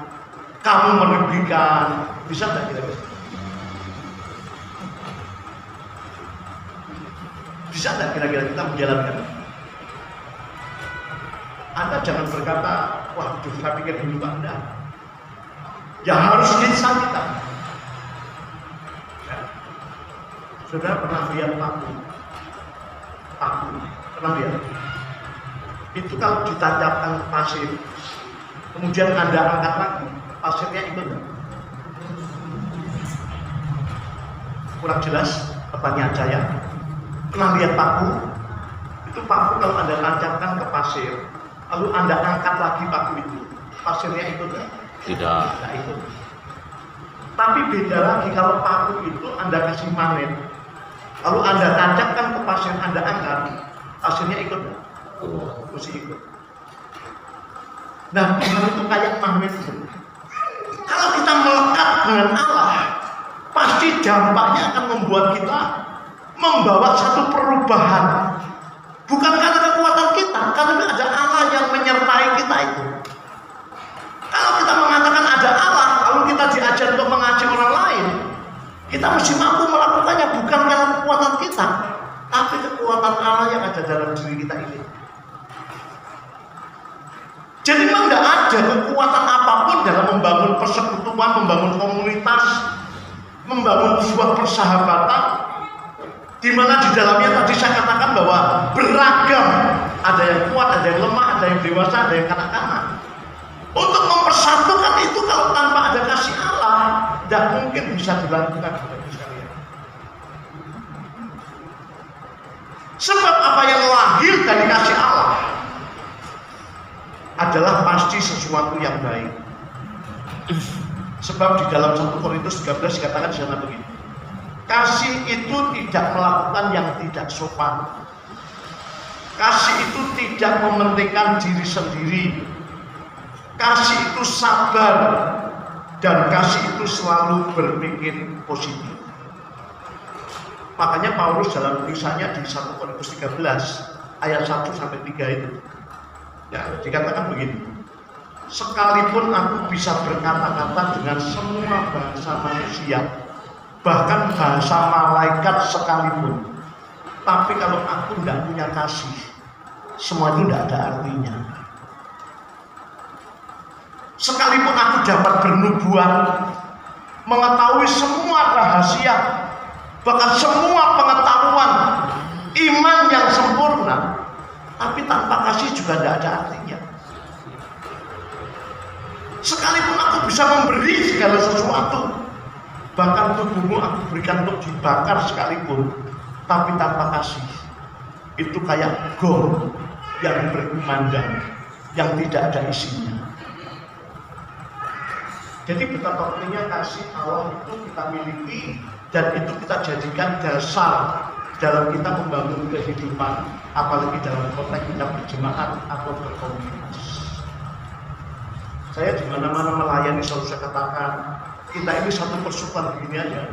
kamu merugikan. Bisa tidak kira-kira? Bisa tidak kira-kira kita menjalankan? Anda jangan berkata, wah saya pikir hidup Anda. Ya harus kisah kita. Ya. Saudara pernah lihat paku? Paku, pernah lihat? Itu kalau ditancapkan ke pasir, kemudian Anda angkat lagi, pasirnya ikut. Kurang jelas pertanyaan saya. Pernah lihat paku? Itu paku kalau Anda tancapkan ke pasir, lalu Anda angkat lagi paku itu, pasirnya ikut nggak? Tidak. Tidak ikut. Tapi beda lagi kalau paku itu Anda kasih magnet, lalu Anda tancapkan ke pasir, Anda angkat, pasirnya ikut nggak? Mesti ikut. Nah, Tuhan itu kayak magnet itu. Kalau kita melekat dengan Allah, pasti dampaknya akan membuat kita membawa satu perubahan. Bukan karena kekuatan kita, karena ada Allah yang menyertai kita itu. Kalau kita mengatakan ada Allah, lalu kita diajar untuk mengajak orang lain, kita mesti mampu melakukannya bukan karena kekuatan kita, tapi kekuatan Allah yang ada dalam diri kita ini. Jadi memang tidak ada kekuatan apapun dalam membangun persekutuan, membangun komunitas, membangun sebuah persahabatan, di mana di dalamnya tadi saya katakan bahwa beragam, ada yang kuat, ada yang lemah, ada yang dewasa, ada yang kanak-kanak. Untuk mempersatukan itu kalau tanpa ada kasih Allah, tidak mungkin bisa dilakukan. Sebab apa yang lahir dari kasih Allah adalah pasti sesuatu yang baik. Sebab di dalam 1 Korintus 13 dikatakan di sana begini, kasih itu tidak melakukan yang tidak sopan. Kasih itu tidak mementingkan diri sendiri. Kasih itu sabar, dan kasih itu selalu berpikir positif. Makanya Paulus dalam tulisannya di 1 Korintus 13 ayat 1 sampai 3 itu, ya, dikatakan begini, sekalipun aku bisa berkata-kata dengan semua bahasa manusia, bahkan bahasa malaikat sekalipun, tapi kalau aku tidak punya kasih, semua itu tidak ada artinya. Sekalipun aku dapat bernubuat, mengetahui semua rahasia, bahkan semua pengetahuan, iman yang sempurna, tapi tanpa kasih juga tidak ada artinya. Sekalipun aku bisa memberi segala sesuatu, bahkan tubuhmu aku berikan untuk dibakar sekalipun, tapi tanpa kasih, itu kayak gong yang berkumandang, yang tidak ada isinya. Jadi betapa pentingnya kasih Allah itu kita miliki, dan itu kita jadikan dasar dalam kita membangun kehidupan, apalagi dalam konteks kita berjemaat atau berkomunitas. Saya di mana-mana melayani selalu saya katakan, kita ini satu persatuan begini aja.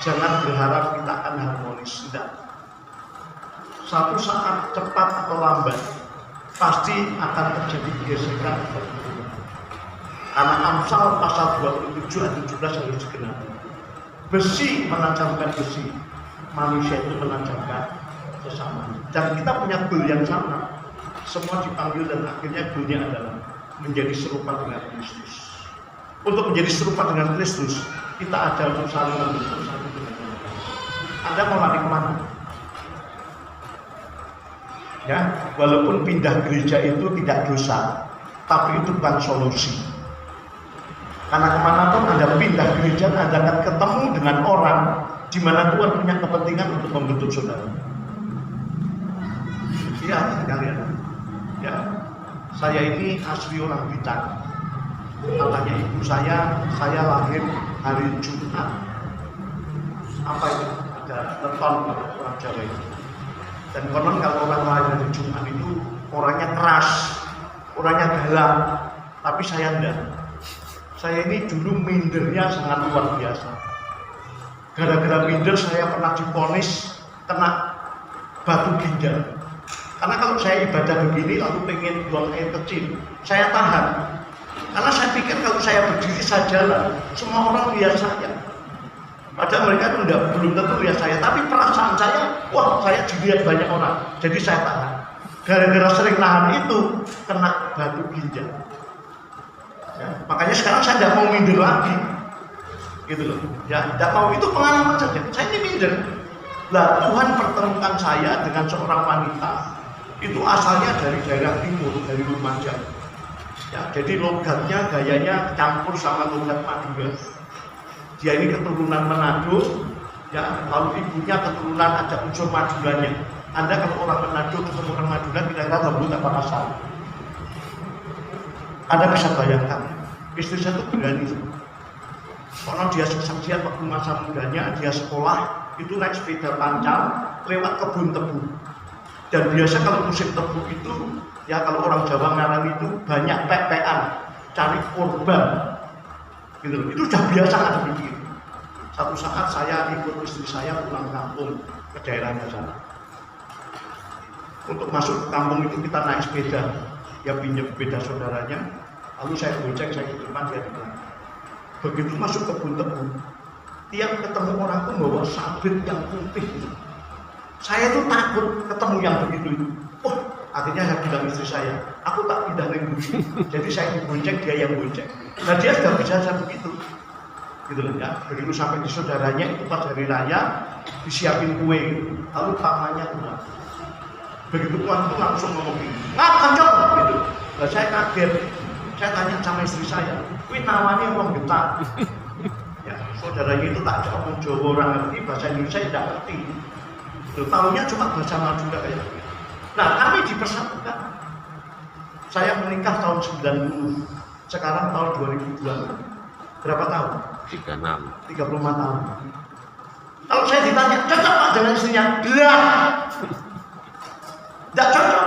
Jangan berharap kita akan harmonis, tidak. Satu saat cepat atau lambat pasti akan terjadi gesekan atau perubahan. Karena Amsal pasal 27 ayat 17 harus digenapi. Besi menancapkan besi, manusia itu menancapkan sesama. Dan kita punya goal yang sama. Semua dipanggil dan akhirnya goalnya adalah menjadi serupa dengan Kristus. Untuk menjadi serupa dengan Kristus, kita ada untuk saling membentuk satu dengan yang lain. Anda mau lari kemana? Ya, walaupun pindah gereja itu tidak dosa, tapi itu bukan solusi. Karena kemanapun Anda pindah gereja, Anda akan ketemu dengan orang di mana Tuhan punya kepentingan untuk membentuk saudara. Iya, sekalian. Ya, saya ini asli orang Blitar. Katanya ibu saya lahir hari Jumat. Apa itu? Ada leton orang Jawa itu. Dan konon kalau orang lahir hari Jumat itu orangnya keras, orangnya galak. Tapi saya enggak. Saya ini dulu mindernya sangat luar biasa. Gara-gara minder saya pernah divonis kena batu ginjal. Karena kalau saya ibadah begini lalu pengen buang air kecil, saya tahan. Karena saya pikir kalau saya berdiri saya jalan, semua orang lihat saya. Padahal mereka itu belum tentu lihat saya, tapi perasaan saya, wah saya dilihat banyak orang, jadi saya tahan. Gara-gara sering nahan itu kena batu ginjal. Ya, makanya sekarang saya tidak mau minder lagi, gitu loh. Ya, tidak mau, itu pengalaman saja. Saya ini minder. Lah Tuhan pertemukan saya dengan seorang wanita. Itu asalnya dari daerah timur, dari Lumajang. Ya, jadi logatnya, gayanya campur sama logat Madura. Dia ini keturunan Manado, ya, lalu ibunya keturunan ada unsur Maduranya. Anda kalau orang Manado ketemu orang Madura, kira-kira lembut apa kasar? Anda bisa bayangkan, istri saya itu berani. Karena dia kesaksian waktu masa mudanya, dia sekolah, itu naik sepeda panjang, lewat kebun tebu. Dan biasa kalau musim tebu itu, ya kalau orang Jawa ngarang itu banyak pepean, cari korban, gitu. Itu sudah biasa ada begitu. Satu saat saya ikut istri saya pulang kampung ke daerahnya sana. Untuk masuk ke kampung itu kita naik sepeda, ya pinjam sepeda saudaranya, lalu saya gocek, saya di depan, dia di belakang. Begitu masuk kebun tebu, tiap ketemu orang itu bawa sabit yang putih gitu. Saya tuh takut ketemu yang begitu itu. Oh, akhirnya saya bilang istri saya, aku tak pindah lagi. Jadi saya dibonceng, dia yang bonceng. Nah dia sudah biasa begitu, gitu loh ya. Begitu sampai di saudaranya itu pas hari raya disiapin kue, lalu pamannya keluar. Begitu tuan itu langsung ngomong gini, ngap kenceng, gitu. Nah saya kaget, saya tanya sama istri saya, wih namanya orang getar. Ya, saudaranya itu tak ada orang Jawa, orang ngerti bahasa Indonesia tidak ngerti. Tahunya cuma bahasa Madura kayak gitu. Nah kami dipersatukan. Saya menikah tahun 90, sekarang tahun 2002. Berapa tahun? 36. 35 tahun. Kalau saya ditanya, cocok Pak dengan istrinya? Belah. Tidak cocok.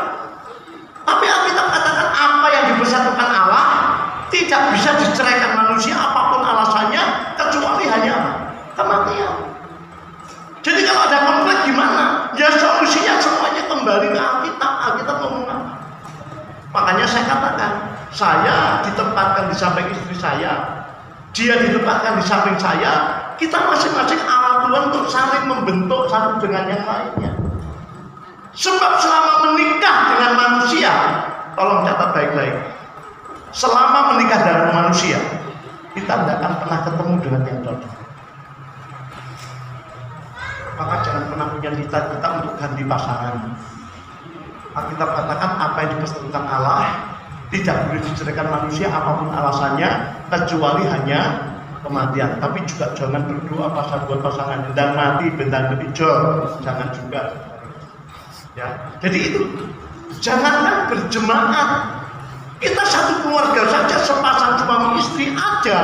Tapi Alkitab katakan apa yang dipersatukan Allah tidak bisa diceraikan manusia apapun alasannya kecuali hanya kematian. Jadi kalau ada konflik gimana? Ya solusinya semuanya kembali ke Alkitab. Alkitab ngomong apa? Makanya saya katakan, saya ditempatkan di samping istri saya, dia ditempatkan di samping saya. Kita masing-masing alat Tuhan untuk saling membentuk satu dengan yang lainnya. Sebab selama menikah dengan manusia, tolong catat baik-baik, selama menikah dengan manusia, kita tidak akan pernah ketemu dengan yang cocok. Maka jangan pernah punya cita-cita untuk ganti pasangan. Alkitab katakan apa yang dipersentuhkan Allah tidak boleh diceraikan manusia apapun alasannya, kecuali hanya kematian. Tapi juga jangan berdoa buat pasangan dan mati bentang hijau, jangan juga. Ya, jadi itu jangankan berjemaat, kita satu keluarga saja sepasang suami istri aja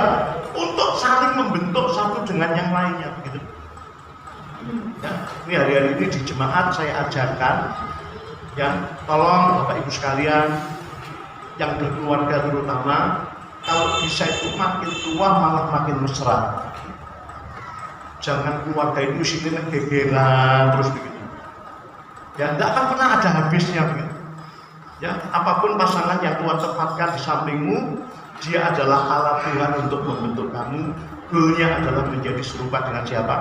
untuk saling membentuk satu dengan yang lainnya, begitu. Ya, ini hari-hari ini di jemaat saya ajarkan, ya, tolong Bapak Ibu sekalian yang berkeluarga terutama, kalau bisa itu makin tua malah makin mesra. Jangan keluarga itu isinya gegeran terus begitu. Ya, tidak akan pernah ada habisnya begitu. Ya, apapun pasangan yang Tuhan tempatkan di sampingmu, dia adalah alat Tuhan untuk membentuk kamu. Goalnya adalah menjadi serupa dengan siapa?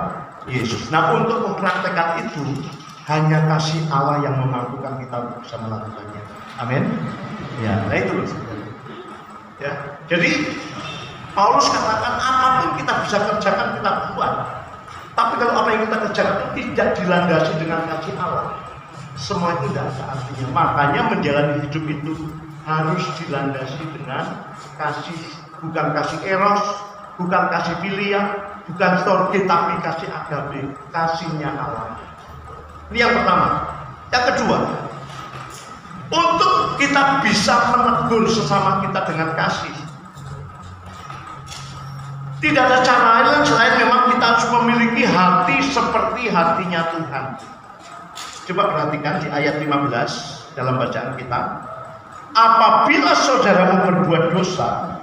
Yesus. Nah, untuk mempraktekkan itu hanya kasih Allah yang memampukan kita untuk bisa melakukannya. Amin. Ya, nah itu loh. Ya, jadi Paulus katakan apapun kita bisa kerjakan kita buat. Tapi kalau apa yang kita kerjakan tidak dilandasi dengan kasih Allah, semua itu tidak ada artinya. Makanya menjalani hidup itu harus dilandasi dengan kasih, bukan kasih eros, bukan kasih filia, bukan storge, tapi kasih agape, kasihnya Allah. Ini yang pertama. Yang kedua, untuk kita bisa menegur sesama kita dengan kasih, tidak ada cara lain selain memang kita harus memiliki hati seperti hatinya Tuhan. Coba perhatikan di ayat 15 dalam bacaan kita. Apabila saudaramu berbuat dosa,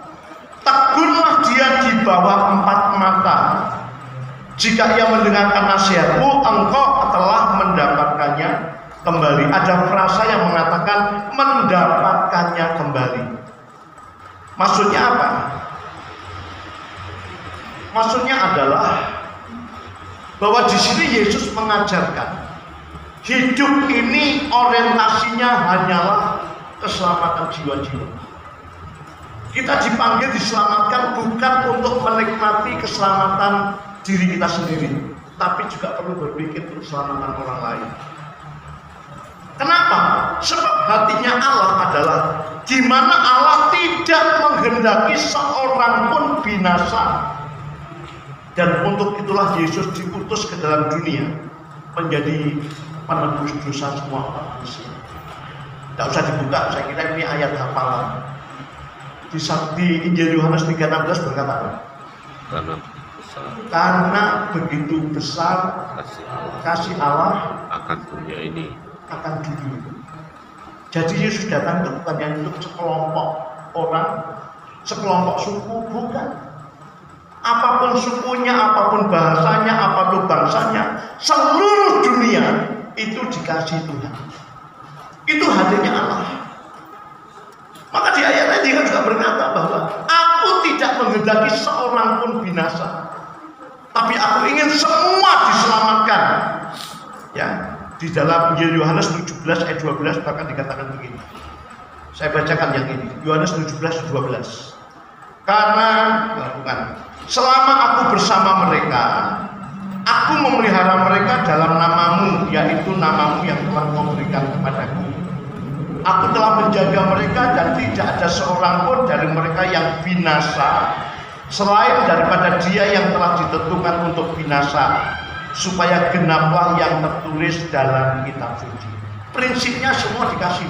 tegurlah dia di bawah 4 mata. Jika ia mendengarkan nasihatmu, engkau telah mendapatkannya kembali. Ada frasa yang mengatakan mendapatkannya kembali. Maksudnya apa? Maksudnya adalah bahwa di sini Yesus mengajarkan hidup ini orientasinya hanyalah keselamatan jiwa-jiwa. Kita dipanggil diselamatkan bukan untuk menikmati keselamatan diri kita sendiri, tapi juga perlu berpikir untuk keselamatan orang lain. Kenapa? Sebab hatinya Allah adalah di mana Allah tidak menghendaki seorang pun binasa. Dan untuk itulah Yesus diutus ke dalam dunia menjadi penebus dosa semua manusia. Tidak usah dibuka, saya kira ini ayat hafalan. Di Injil Yohanes 3:16 berkata apa? Karena begitu besar kasih Allah akan dunia ini, akan dunia. Jadi Yesus datang itu bukan hanya untuk sekelompok orang, sekelompok suku, bukan. Apapun sukunya, apapun bahasanya, apapun bangsanya, seluruh dunia itu dikasih Tuhan. Itu hatinya Allah. Maka di ayat ini juga berkata bahwa aku tidak menghendaki seorang pun binasa, tapi aku ingin semua diselamatkan. Ya, di dalam Injil Yohanes 17 ayat 12 bahkan dikatakan begini. Saya bacakan yang ini, Yohanes 17:12. Karena selama aku bersama mereka, aku memelihara mereka dalam namamu, yaitu namamu yang telah kau berikan kepadaku. Aku telah menjaga mereka dan tidak ada seorang pun dari mereka yang binasa, selain daripada dia yang telah ditentukan untuk binasa, supaya genaplah yang tertulis dalam kitab suci. Prinsipnya semua dikasih,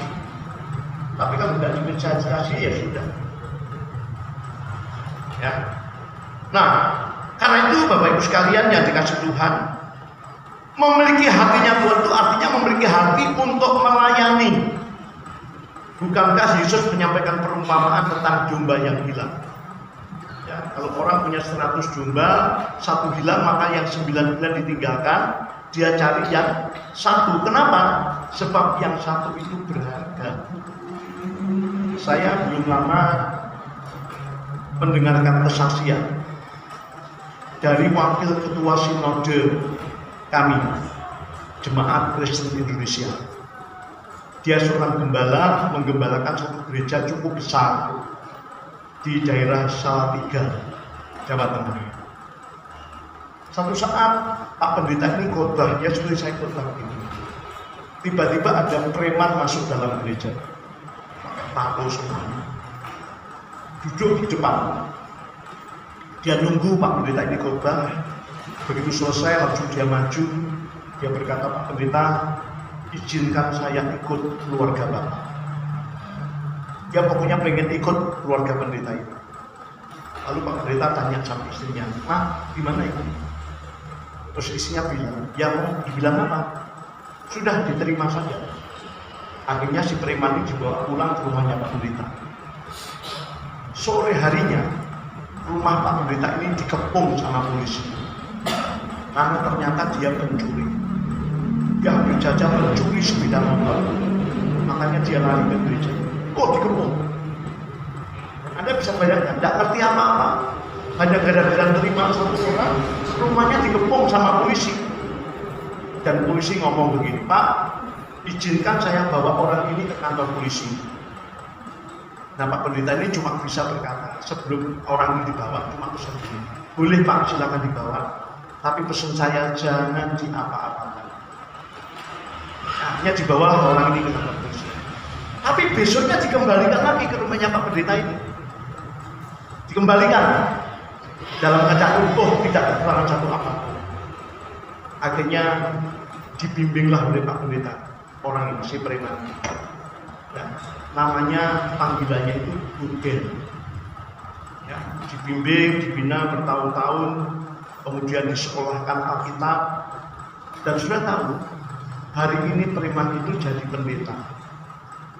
tapi kalau tidak dikasih ya sudah. Ya. Nah, karena itu Bapak Ibu sekalian yang dikasih Tuhan, memiliki hatinya Tuhan itu artinya memiliki hati untuk melayani. Bukankah Yesus menyampaikan perumpamaan tentang domba yang hilang? Ya, kalau orang punya 100 domba, 1 hilang, maka yang 99 ditinggalkan, dia cari yang 1. Kenapa? Sebab yang 1 itu berharga. Saya belum lama mendengarkan kesaksian dari wakil ketua sinode kami, Jemaat Kristen Indonesia. Dia seorang gembala, menggembalakan satu gereja cukup besar di daerah Salatiga, Jawa Tengah. Satu saat Pak Pendeta ini khotbah, ya seperti saya khotbah ini. Tiba-tiba ada preman masuk dalam gereja, pakai tato semuanya, duduk di depan. Dia nunggu Pak Pendeta ini khotbah. Begitu selesai langsung dia maju. Dia berkata, Pak Pendeta, izinkan saya ikut keluarga Bapak. Dia pokoknya pengen ikut keluarga pendeta itu. Lalu Pak Pendeta tanya sama istrinya, "Mak, gimana ini?" Terus istrinya bilang, "Ya mau dibilang apa? Sudah diterima saja." Akhirnya si preman ini dibawa pulang ke rumahnya Pak Pendeta. Sore harinya rumah Pak Pendeta ini dikepung sama polisi. Karena ternyata dia pencuri. Dia ambil jajah mencuri sepeda motor. Makanya dia lari ke gereja. Kok dikepung? Anda bisa bayangkan, tidak ngerti apa-apa. Hanya gara-gara terima satu orang, rumahnya dikepung sama polisi. Dan polisi ngomong begini, "Pak, izinkan saya bawa orang ini ke kantor polisi." Nah, Pak Pendeta ini cuma bisa berkata, sebelum orang ini dibawa, cuma pesan begini, "Boleh Pak, silakan dibawa. Tapi pesan saya jangan diapa-apakan." Akhirnya dibawa orang ini ke kantor polisi. Tapi besoknya dikembalikan lagi ke rumahnya Pak Pendeta ini. Dikembalikan dalam keadaan utuh, tidak kekurangan satu apapun. Akhirnya dibimbinglah oleh Pak Pendeta orang ini, si preman. Ya, namanya panggilannya itu Bugel. Ya, dibimbing, dibina bertahun-tahun, kemudian disekolahkan Alkitab, dan sudah tahu hari ini preman itu jadi pendeta.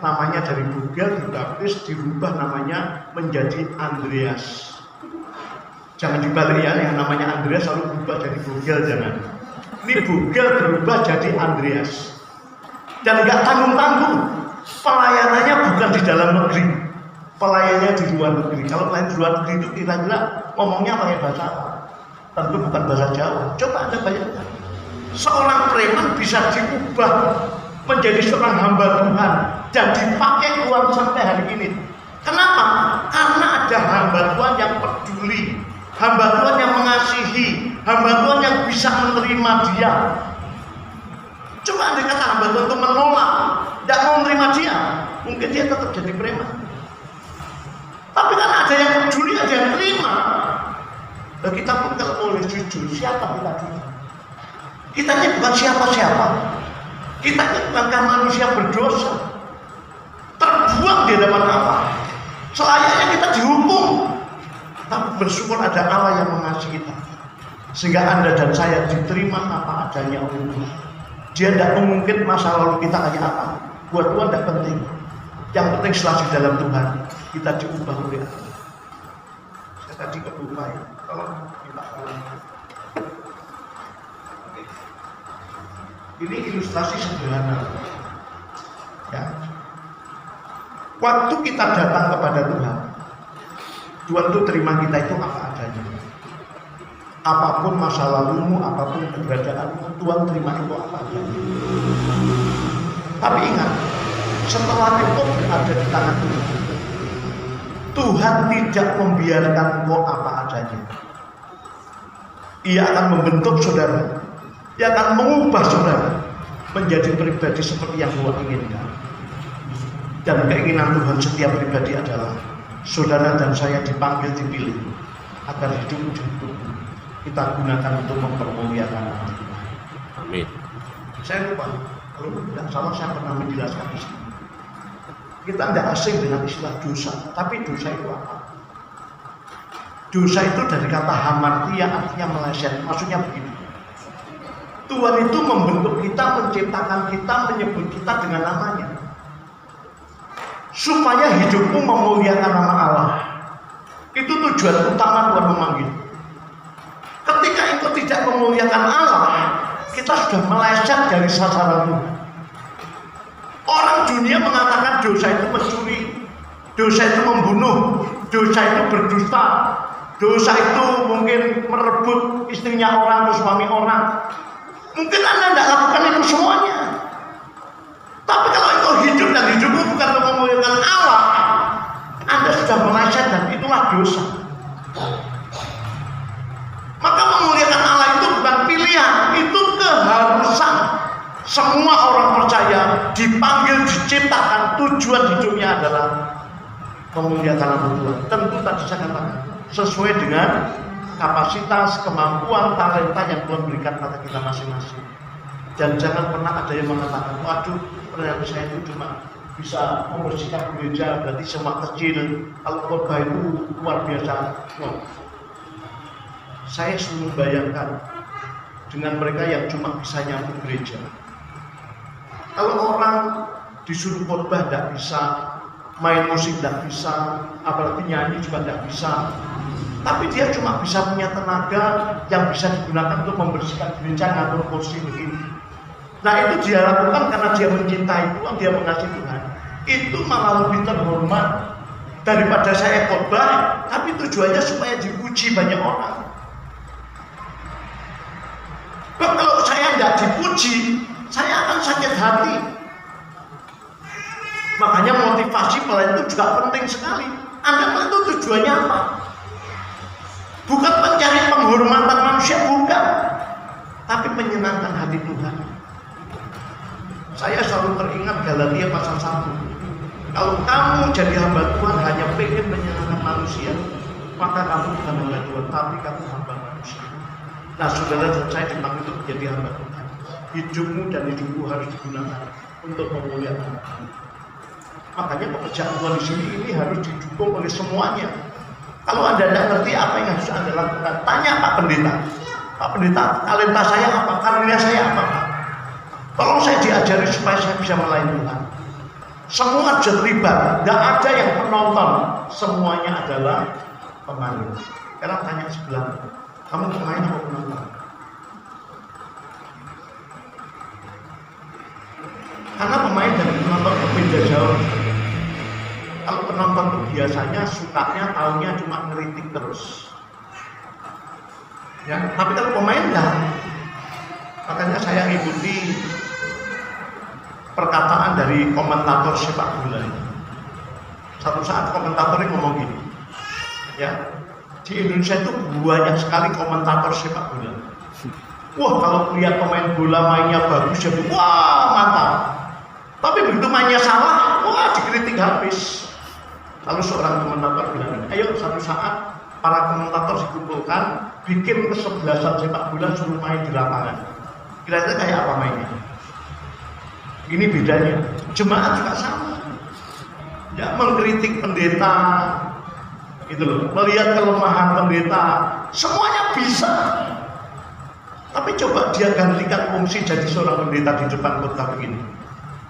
Namanya dari Bugel dibaptis, dirubah namanya menjadi Andreas. Jangan dibalik ya, yang namanya Andreas lalu berubah jadi Bugel, jangan. Ini Bugel berubah jadi Andreas. Dan nggak tanggung-tanggung. Pelayanannya bukan di dalam negeri, pelayanannya di luar negeri. Kalau pelayan di luar negeri itu kira-kira ngomongnya pakai bahasa apa? Tentu bukan bahasa Jawa. Coba Anda bayangkan, seorang preman bisa diubah menjadi seorang hamba Tuhan dan dipakai uang sampai hari ini. Kenapa? Karena ada hamba Tuhan yang peduli, hamba Tuhan yang mengasihi, hamba Tuhan yang bisa menerima dia. Coba Anda kata hamba Tuhan itu menolak, tidak mau menerima dia, mungkin dia tetap jadi preman. Tapi karena ada yang peduli, ada yang terima. Dan kita pun kalau boleh jujur, siapa kita dulu? Kita ini bukan siapa-siapa. Kita ini bukankah manusia berdosa, terbuang di hadapan Allah. Selayaknya kita dihukum, tapi bersyukur ada Allah yang mengasihi kita, sehingga Anda dan saya diterima apa adanya oleh Tuhan. Dia tidak mengungkit masa lalu kita kayak apa. Buat Tuhan tidak penting. Yang penting setelah di dalam Tuhan kita diubah oleh Allah. Saya tadi kebuka ya. Kalau kita ini ilustrasi sederhana. Ya. Waktu kita datang kepada Tuhan, Tuhan itu terima kita itu apa adanya. Apapun masa lalumu, apapun keberadaanmu, Tuhan terima itu apa adanya. Tapi ingat, setelah itu berada di tangan Tuhan, Tuhan tidak membiarkan kau apa adanya. Ia akan membentuk saudara, ia akan mengubah saudara menjadi pribadi seperti yang Tuhan inginkan. Dan keinginan Tuhan setiap pribadi adalah saudara dan saya dipanggil, dipilih agar hidup kita gunakan untuk mempermuliakan nama Tuhan. Amin. Saya lupa, kalau tidak salah saya pernah menjelaskan di sini. Kita tidak asing dengan istilah dosa, tapi dosa itu apa? Dosa itu dari kata hamartia, artinya meleset. Maksudnya begini, Tuhan itu membentuk kita, menciptakan kita, menyebut kita dengan namanya, supaya hidupmu memuliakan nama Allah. Itu tujuan utama Tuhan memanggil. Ketika engkau tidak memuliakan Allah, kita sudah meleset dari sasaran Tuhan. Orang dunia mengatakan dosa itu mencuri, dosa itu membunuh, dosa itu berdusta, dosa itu mungkin merebut istrinya orang atau suami orang. Mungkin Anda tidak lakukan itu semuanya. Tapi kalau engkau hidup dan hidupmu bukan untuk memuliakan Allah, Anda sudah meleset dan itulah dosa. Maka memuliakan Allah itu bukan pilihan, itu keharusan. Semua orang percaya dipanggil, diciptakan, tujuan hidupnya adalah memuliakan nama Tuhan. Tentu tadi saya katakan sesuai dengan kapasitas, kemampuan, talenta yang Tuhan berikan pada kita masing-masing. Dan jangan pernah ada yang mengatakan, waduh, ternyata saya itu cuma bisa membersihkan gereja, berarti semua kecil. Kalau khotbah itu luar biasa. No. Saya selalu membayangkan dengan mereka yang cuma bisa nyambung gereja. Kalau orang disuruh khotbah tidak bisa, main musik tidak bisa, apalagi nyanyi juga tidak bisa. Tapi dia cuma bisa punya tenaga yang bisa digunakan untuk membersihkan gereja, ngatur kursi begini. Nah itu dia lakukan karena dia mencintai Tuhan, dia mengasihi Tuhan. Itu malah lebih terhormat daripada saya khotbah, tapi tujuannya supaya dipuji banyak orang. Kalau saya tidak dipuji, saya akan sakit hati. Makanya motivasi pelayan itu juga penting sekali. Anda itu tujuannya apa? Bukan mencari penghormatan manusia, bukan, tapi menyenangkan hati Tuhan. Saya selalu teringat Galatia pasal 1. Kalau kamu jadi hamba Tuhan hanya pengen menyenangkan manusia, maka kamu bukan hamba Tuhan, tapi kamu hamba manusia. Nah saudara dan saya dipanggil untuk menjadi hamba Tuhan. Hidupmu dan hidupku harus digunakan untuk memuliakan Tuhan. Makanya pekerjaan Tuhan di sini ini harus didukung oleh semuanya. Kalau Anda tidak ngerti apa yang harus Anda lakukan, tanya Pak Pendeta. Pak Pendeta, talenta saya apa? Karunia saya apa? Tolong saya diajari supaya saya bisa melayani Tuhan. Semua terlibat, tidak ada yang penonton, semuanya adalah pemain. Sekarang tanya sebelah, kamu pemain atau penonton? Karena pemain dan penonton berbeda jauh. Kalau penonton itu biasanya sukanya tahunya cuma ngeritik terus. Ya, tapi kalau pemain enggak. Makanya saya ikuti perkataan dari komentator sepak bola. Satu saat komentatornya ngomong gini, ya, di Indonesia itu banyak sekali komentator sepak bola. Wah, kalau lihat pemain bola mainnya bagus, jadi wah mantap. Tapi begitu mainnya salah, wah dikritik habis. Lalu seorang komentator bilang, ayo satu saat para komentator dikumpulkan, bikin kesebelasan sepak bola suruh main di lapangan. Kira-kira kayak apa mainnya? Ini bedanya. Jemaat juga sama. Ya, mengkritik pendeta, gitu loh. Melihat kelemahan pendeta, semuanya bisa. Tapi coba dia gantikan fungsi jadi seorang pendeta di depan kota begini.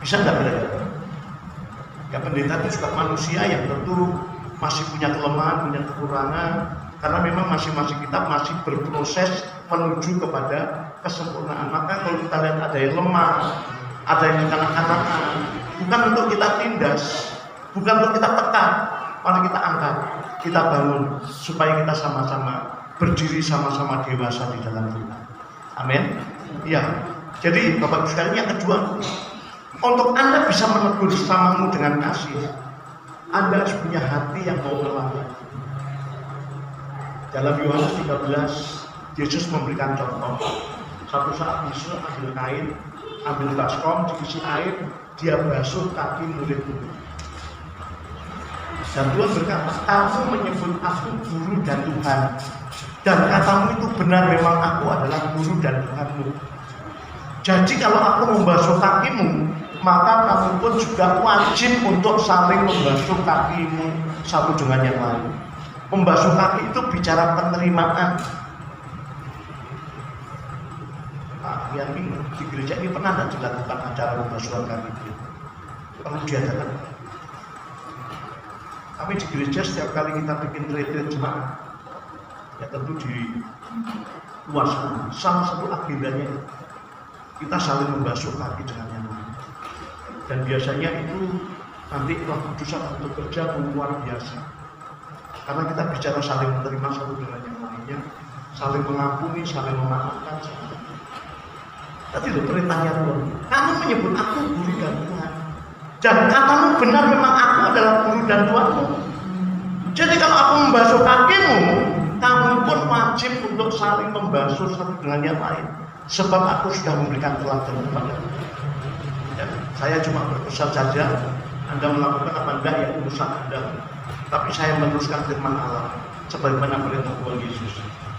Bisa nggak kira-kira? Ya pendeta itu juga manusia yang tentu masih punya kelemahan, punya kekurangan. Karena memang masing-masing kita masih berproses menuju kepada kesempurnaan. Maka kalau kita lihat ada yang lemah, ada yang kanak-kanakan, bukan untuk kita tindas, bukan untuk kita tekan, malah kita angkat, kita bangun supaya kita sama-sama berdiri sama-sama dewasa di dalam Tuhan. Amin. Ya. Jadi Bapak Ibu sekalian, yang kedua, untuk Anda bisa menegur sesamamu dengan kasih, Anda harus punya hati yang mau melayani. Dalam Yohanes 13, Yesus memberikan contoh. Satu saat Yesus ambil kain, ambil baskom, diisi air, dia basuh kaki murid-murid. Dan Tuhan berkata, kamu menyebut aku guru dan Tuhan. Dan katamu itu benar, memang aku adalah guru dan Tuhanmu. Jadi kalau aku membasuh kakimu, maka kamu pun juga wajib untuk saling membasuh kakimu satu dengan yang lain. Membasuh kaki itu bicara penerimaan. Pak, yang di gereja ini pernah tidak dilakukan acara membasuh kaki? Perlu diadakan. Kami di gereja setiap kali kita bikin retreat jemaat, ya tentu di luar sana, salah satu agendanya kita saling membasuh kaki dengan yang lain. Dan biasanya itu nanti Roh Kudus akan bekerja luar biasa. Karena kita bicara saling menerima satu dengan yang lainnya, saling mengampuni, saling memaafkan. Tadi loh perintahnya Tuhan, kamu menyebut aku guru dan Tuhan. Dan katamu benar, memang aku adalah guru dan Tuhanmu. Jadi kalau aku membasuh kakimu, kamu pun wajib untuk saling membasuh satu dengan yang lain. Sebab aku sudah memberikan teladan kepadamu. Ya, saya cuma berpesan saja, Anda melakukan apa enggak ya urusan Anda. Tapi saya meneruskan firman Allah sebagaimana perintah Tuhan Yesus.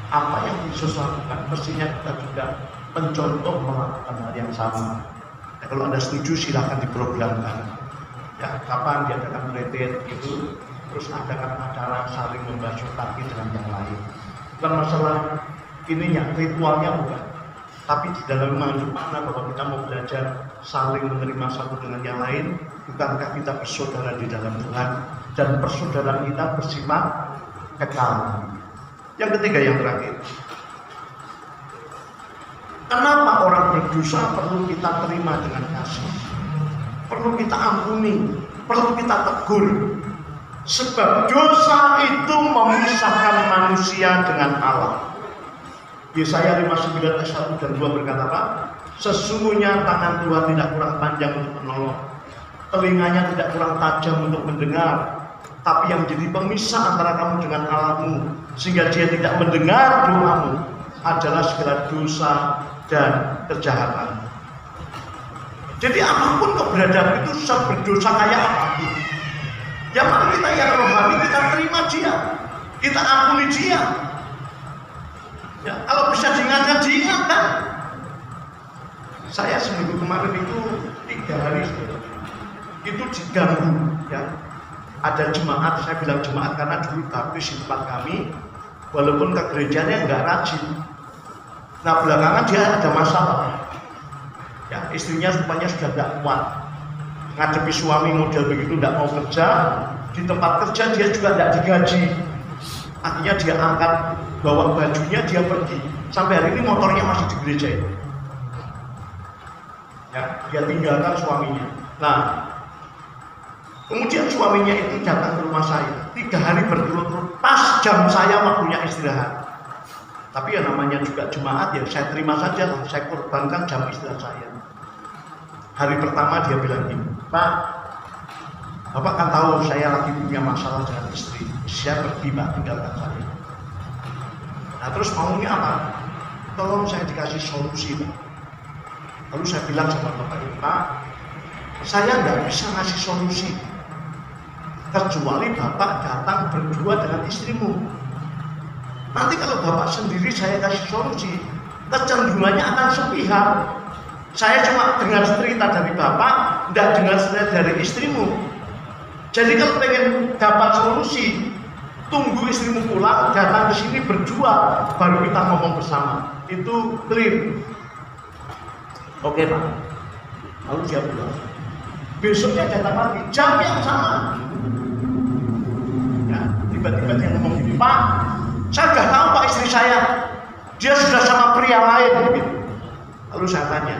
Apa yang Yesus lakukan, mestinya kita juga mencontoh melakukan hal yang sama. Ya, kalau Anda setuju silahkan diprogramkan. Ya, kapan diadakan retreat itu, terus adakan acara saling membasuh kaki dengan yang lain. Bukan masalah ininya, ritualnya bukan. Tapi di dalam mengandung makna bahwa kita mau belajar saling menerima satu dengan yang lain. Bukankah kita bersaudara di dalam Tuhan, dan persaudaraan kita bersifat kekal. Yang ketiga, yang terakhir, kenapa orang berdosa perlu kita terima dengan kasih, perlu kita ampuni, perlu kita tegur? Sebab dosa itu memisahkan manusia dengan Allah. Yesaya 59 ayat 1 dan 2 berkata apa? Sesungguhnya tangan Tuhan tidak kurang panjang untuk menolong, telinganya tidak kurang tajam untuk mendengar, tapi yang jadi pemisah antara kamu dengan Allahmu, sehingga dia tidak mendengar doamu, adalah segala dosa dan kejahatan. Jadi apapun keberadaan itu berdosa kayak apapun, ya mari kita yang rohani, kita terima dia, kita ampuni dia. Ya, kalau bisa diingatkan, diingatkan. Saya seminggu kemarin itu 3 hari itu diganggu, ya. Ada jemaat, saya bilang jemaat karena dulu baptis di tempat kami, walaupun ke gerejanya nggak rajin. Nah belakangan dia ada masalah. Ya, istrinya rupanya sudah nggak kuat ngadepi suami model begitu, nggak mau kerja di tempat kerja, dia juga nggak digaji. Akhirnya dia angkat, bawa bajunya, dia pergi. Sampai hari ini motornya masih di gereja itu. Ya, dia tinggalkan suaminya. Nah, kemudian suaminya itu datang ke rumah saya 3 hari berturut-turut, pas jam saya waktunya istirahat. Tapi ya namanya juga jemaat, ya saya terima saja, saya korbankan jam istirahat saya. Hari pertama dia bilang gini, Pak, Bapak kan tahu saya lagi punya masalah dengan istri, saya pergi Pak, tinggalkan saya. Nah terus maunya apa? Tolong saya dikasih solusi Pak. Lalu saya bilang sama Bapak ini, Pak, saya nggak bisa ngasih solusi kecuali Bapak datang berdua dengan istrimu. Nanti kalau Bapak sendiri saya kasih solusi, kecenderungannya akan sepihak. Saya cuma dengar cerita dari Bapak, tidak dengar cerita dari istrimu. Jadi kalau pengen dapat solusi, tunggu istrimu pulang, datang ke sini berdua, baru kita ngomong bersama. Itu clear. Oke Pak. Lalu dia pulang. Besoknya datang lagi, jam yang sama. Ya, tiba-tiba dia ngomong gini, Pak, saya sudah tahu Pak istri saya, dia sudah sama pria lain. Gitu. Lalu saya tanya,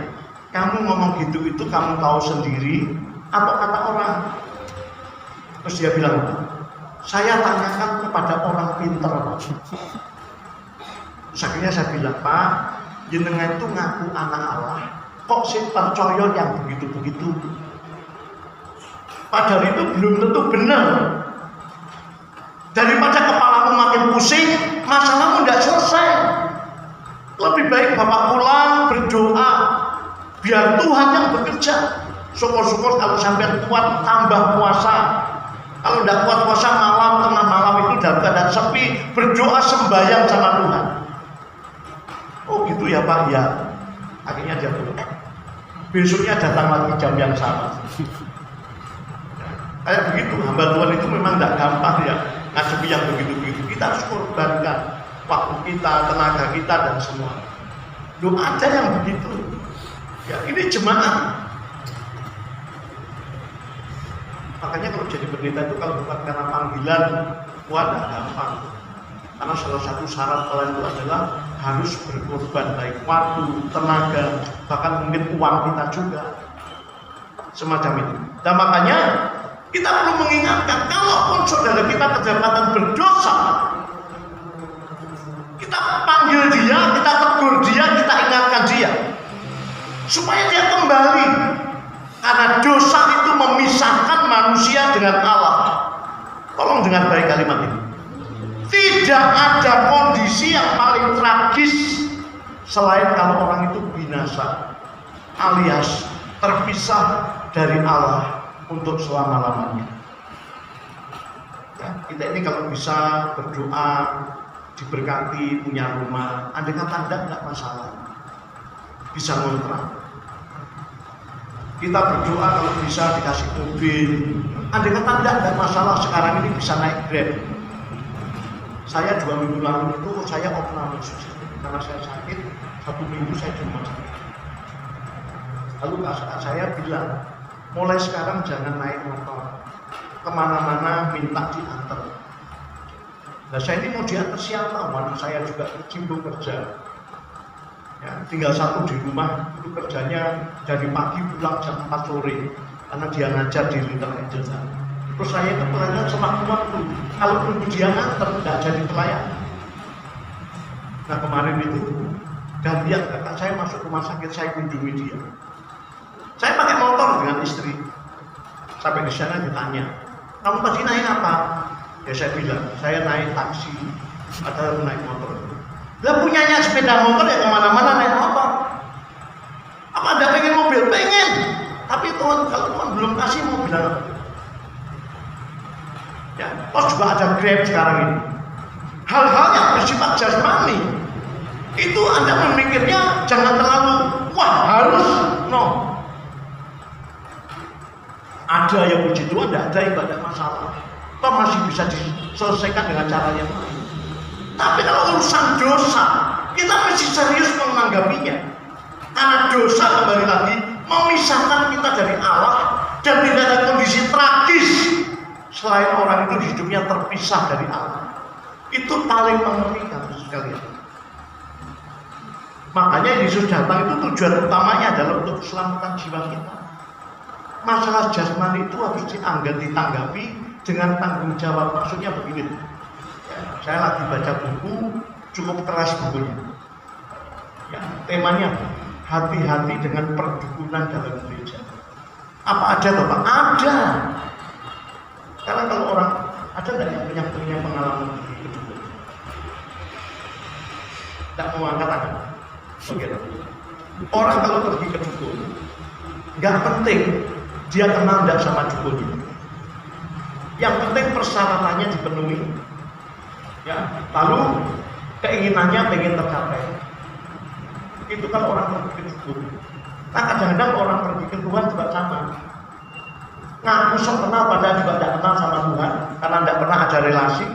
kamu ngomong gitu itu kamu tahu sendiri atau kata orang? Terus dia bilang, saya tanyakan kepada orang pintar Pak. Terus akhirnya saya bilang, Pak, jenengan itu ngaku anak Allah, kok sih percaya yang begitu-begitu? Padahal itu belum tentu benar. Daripada kepalamu makin pusing, masalahmu tidak selesai. Lebih baik Bapak pulang berdoa, biar Tuhan yang bekerja. Syukur-syukur kalau sampai kuat tambah puasa. Kalau tidak kuat puasa malam, tengah malam itu dalam keadaan sepi, berdoa sembahyang sama Tuhan. Oh gitu ya Pak, ya. Akhirnya dia pulang. Besoknya datang lagi jam yang sama. Kayak begitu, hamba Tuhan itu memang tidak gampang ya ngadepi yang begitu-begitu. Kita harus korbankan waktu kita, tenaga kita dan semua. Belum ada yang begitu. Ya ini jemaat. Makanya kalau jadi pendeta itu kalau bukan karena panggilan, wah tidak gampang. Karena salah satu syarat kalian itu adalah harus berkorban baik waktu, tenaga, bahkan mungkin uang kita juga. Semacam itu. Dan makanya kita perlu mengingatkan, kalaupun saudara kita kedapatan berdosa, kita panggil dia, kita tegur dia, kita ingatkan dia, supaya dia kembali. Karena dosa itu memisahkan manusia dengan Allah. Tolong dengar baik kalimat ini. Tidak ada kondisi yang paling tragis selain kalau orang itu binasa, alias terpisah dari Allah untuk selama-lamanya. Ya, kita ini kalau bisa berdoa, diberkati, punya rumah, andai kata enggak masalah, bisa ngontrak. Kita berdoa kalau bisa dikasih mobil, andai kata enggak masalah, sekarang ini bisa naik Grab. Saya 2 minggu lalu itu saya opname karena saya sakit, 1 minggu saya cuma sakit. Lalu saya bilang, mulai sekarang jangan naik motor, kemana-mana minta diantar. Nah saya ini mau diantar siapa? Mana saya juga kecimpung kerja. Ya, tinggal satu di rumah, itu kerjanya dari pagi pulang jam 4 sore karena dia ngajar di Little Angel. Terus saya ke pelayanan semakin waktu, kalau tunggu dia nganter tidak jadi pelayan. Nah kemarin itu gantian kakak saya masuk rumah sakit, saya kunjungi dia. Saya pakai motor dengan istri. Sampai di sana ditanya, kamu tadi naik apa? Ya saya bilang, saya naik taksi atau naik motor. Lah punyanya sepeda motor ya kemana-mana naik motor. Apa Anda pengen mobil? Pengen. Tapi Tuhan, kalau Tuhan belum kasih mau bilang apa? Ya, terus juga ada Grab sekarang ini. Hal-hal yang bersifat jasmani itu Anda memikirnya jangan terlalu wah harus no. Ada yang puji Tuhan, tidak ada yang ada masalah. Toh masih bisa diselesaikan dengan cara yang lain. Tapi kalau urusan dosa, kita mesti serius menanggapinya. Karena dosa kembali lagi memisahkan kita dari Allah dan tidak ada kondisi tragis selain orang itu hidupnya terpisah dari Allah. Itu paling mengerikan sekalian. Makanya Yesus datang itu tujuan utamanya adalah untuk keselamatan jiwa kita. Masalah jasmani itu harus ditanggapi dengan tanggung jawab. Maksudnya begini, ya, saya lagi baca buku, cukup keras bukunya. Ya, temanya hati-hati dengan perdukunan dalam gereja. Apa ada Bapak? Ada. Karena kalau orang ada nggak yang punya pengalaman kedukun? Tidak mau angkat tangan. Oke. Orang kalau pergi ke dukun, nggak penting dia kenal tidak sama dukun. Yang penting persyaratannya dipenuhi. Ya, lalu keinginannya pengen tercapai. Itu kan orang pergi ke dukun. Nah kadang-kadang orang pergi ke Tuhan juga sama. Ngaku sok kenal padahal juga tidak kenal sama Tuhan karena tidak pernah ada relasi.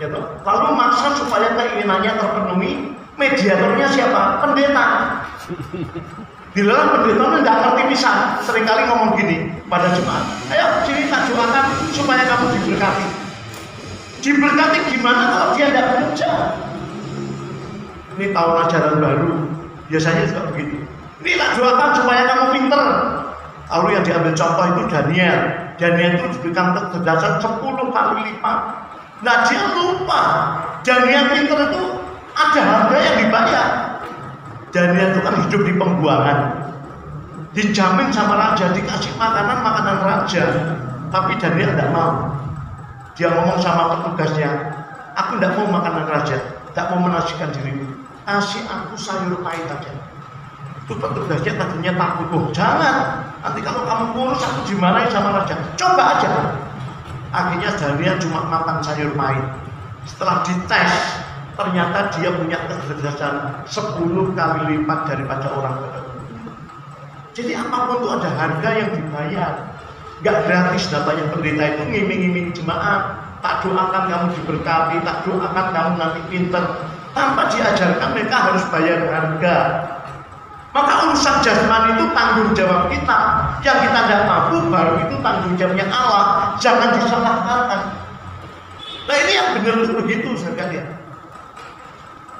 Gitu. Lalu maksa supaya keinginannya terpenuhi. Mediatornya siapa? Pendeta. Di dalam pendeta itu tidak ngerti pisan. Seringkali ngomong gini pada jemaat, ayo sini tak doakan supaya kamu diberkati. Diberkati gimana kalau dia tidak bekerja? Ini tahun ajaran baru, biasanya juga begitu. Ini tak doakan supaya kamu pinter. Lalu yang diambil contoh itu Daniel. Daniel itu diberikan kecerdasan 10 kali lipat. Nah dia lupa Daniel pinter itu ada harga yang dibayar. Daniel itu kan hidup di pembuangan, dijamin sama raja, dikasih makanan raja. Tapi Daniel tidak mau. Dia ngomong sama petugasnya, aku tidak mau makanan raja, tidak mau menasihkan dirimu, kasih aku sayur pahit aja. Itu petugasnya tadinya takut, oh jangan, nanti kalau kamu kurus aku dimarahin sama raja. Coba aja. Akhirnya Daniel cuma makan sayur pahit. Setelah dites, ternyata dia punya kecerdasan 10 kali lipat daripada orang pada umumnya. Jadi apapun itu ada harga yang dibayar. Gak gratis. Datanya pendeta itu ngiming-ngiming jemaat, tak doakan kamu diberkati, tak doakan kamu nanti pinter. Tanpa diajarkan mereka harus bayar harga. Maka urusan jasmani itu tanggung jawab kita. Yang kita tidak mampu baru itu tanggung jawabnya Allah. Jangan disalahkan. Nah ini yang benar itu begitu sekalian.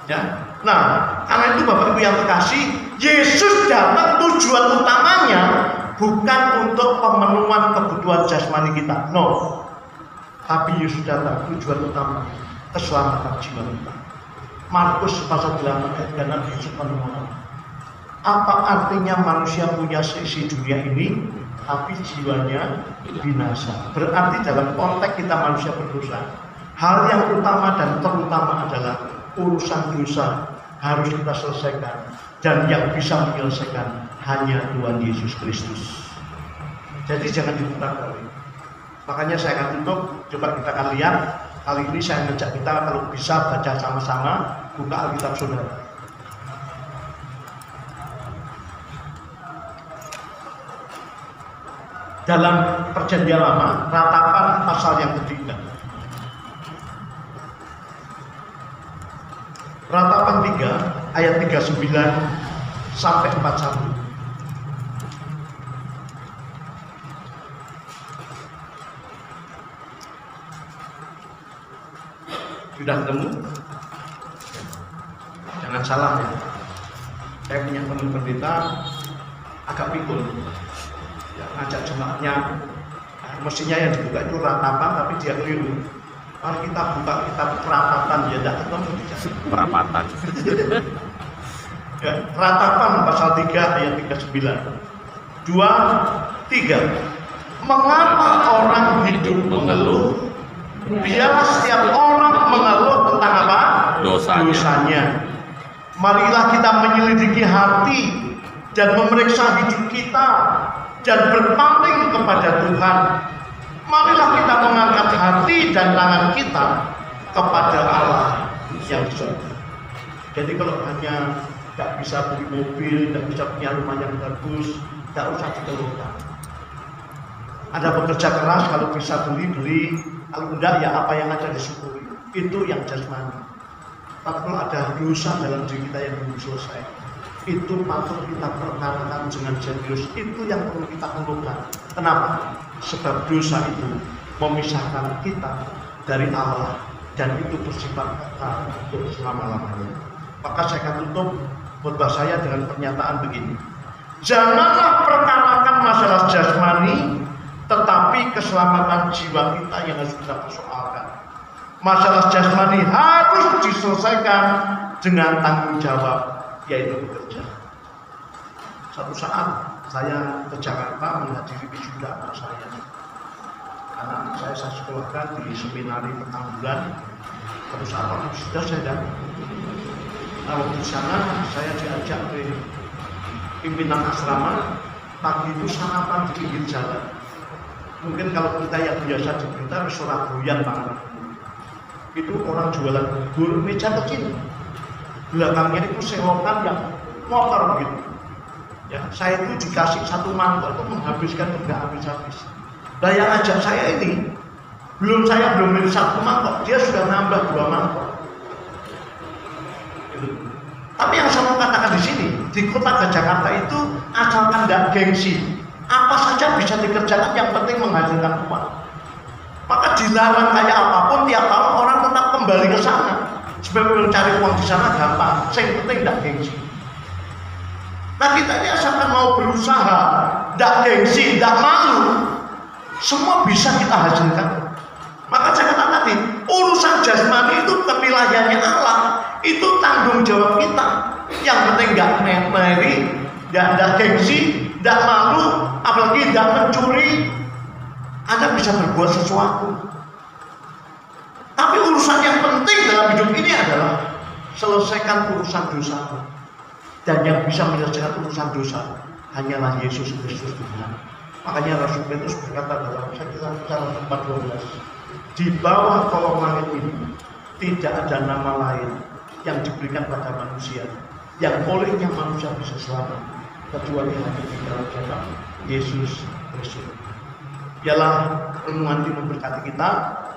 Ya. Nah, karena itu Bapak Ibu yang terkasih, Yesus datang tujuan utamanya bukan untuk pemenuhan kebutuhan jasmani kita. No. Tapi Yesus datang tujuan utama keselamatan jiwa kita. Markus pasal 8 ayat 6 Yesus ngomong, apa artinya manusia punya seisi dunia ini tapi jiwanya binasa. Berarti dalam konteks kita manusia berdosa, hal yang utama dan terutama adalah urusan dosa harus kita selesaikan, dan yang bisa menyelesaikan hanya Tuhan Yesus Kristus. Jadi jangan diputar balik. Makanya saya akan tutup, coba kita akan lihat. Kali ini saya ngajak kita kalau bisa baca sama-sama, buka Alkitab saudara. Dalam Perjanjian Lama, ratapan pasal yang ketiga. Ratapan 3 ayat 39 sampai 41. Sudah ketemu? Jangan salah ya. Saya punya teman pendeta agak pikul. Ya, ngajak jemaatnya, mestinya yang dibuka itu ratapan, tapi dia keliru. Mari kita buka kitab Perapatan, ya tidak ketemu. Perapatan. Ya, Ratapan pasal 3 ayat 39. 2, 3. Mengapa orang hidup mengeluh? Biarlah setiap orang mengeluh tentang apa? Dosanya. Marilah kita menyelidiki hati dan memeriksa hidup kita dan berpaling kepada Tuhan. Marilah kita mengangkat hati dan tangan kita kepada Allah yang surga. Jadi kalau hanya tidak bisa beli mobil, tidak bisa punya rumah yang bagus, tidak usah dikeluhkan. Ada bekerja keras, kalau bisa beli, kalau enggak ya apa yang ada disyukuri. Itu yang jasmani. Tapi kalau ada dosa dalam diri kita yang belum selesai, itu patut kita perkarakan dengan serius. Itu yang perlu kita keluhkan. Kenapa? Sebab dosa itu memisahkan kita dari Allah, dan itu bersifat kekal untuk selama-lamanya. Maka saya akan tutup khotbah saya dengan pernyataan begini: janganlah perkarakan masalah jasmani, tetapi keselamatan jiwa kita yang harus kita persoalkan. Masalah jasmani harus diselesaikan dengan tanggung jawab, yaitu bekerja. Satu saat saya ke Jakarta menghadiri wisuda anak saya. Anak saya sekolahkan di seminari Petanggulan. Satu saat waktu wisuda saya datang. Lalu di sana saya diajak ke pimpinan asrama. Pagi itu sarapan di pinggir jalan. Mungkin kalau kita yang biasa di Blitar Surabaya banget, itu orang jualan bubur meja kecil, belakangnya itu selokan yang motor gitu. Ya, saya itu dikasih satu mangkok itu menghabiskan tidak habis-habis. Nah yang ajak saya ini, saya belum minum satu mangkok, dia sudah nambah 2 mangkok. Gitu. Tapi yang saya mau katakan di sini, di kota Jakarta itu asalkan tidak gengsi, apa saja bisa dikerjakan, yang penting menghasilkan uang. Maka dilarang kayak apapun, tiap tahun orang tetap kembali ke sana. Sebab mencari uang di sana gampang, yang penting tidak gengsi. Nah kita ini asalkan mau berusaha, tidak gengsi, tidak malu, semua bisa kita hasilkan. Maka saya katakan tadi, urusan jasmani itu bukan wilayahnya Allah, itu tanggung jawab kita. Yang penting nggak meri, tidak gengsi, tidak malu, apalagi tidak mencuri. Anda bisa berbuat sesuatu. Tapi urusan yang penting dalam hidup ini adalah selesaikan urusan dosa. Dan yang bisa menyelesaikan urusan dosa hanyalah Yesus Kristus Tuhan. Makanya Rasul Petrus berkata dalam 1 Korintus 4:12, di bawah kolong langit ini tidak ada nama lain yang diberikan pada manusia yang olehnya manusia bisa selamat kecuali hanya di dalam nama Yesus Kristus. Biarlah renungan ini memberkati kita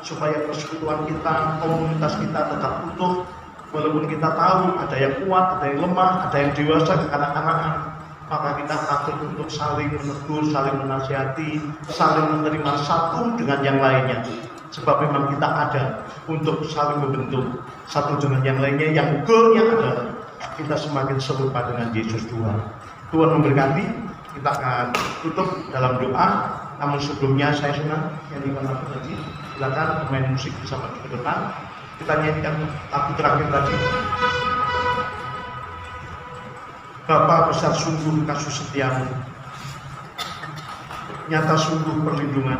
supaya persekutuan kita, komunitas kita tetap utuh. Walaupun kita tahu ada yang kuat, ada yang lemah, ada yang dewasa, kekanak-kanakan, maka kita patut untuk saling menegur, saling menasihati, saling menerima satu dengan yang lainnya. Sebab memang kita ada untuk saling membentuk satu dengan yang lainnya, yang goalnya adalah kita semakin serupa dengan Yesus Tuhan. Tuhan memberkati. Kita akan tutup dalam doa. Namun sebelumnya saya senang nyanyikan lagu tadi. Silakan main musik bersama ke depan. Kita nyanyikan lagu terakhir tadi. Bapa besar sungguh kasih setiamu. nyata sungguh perlindungan.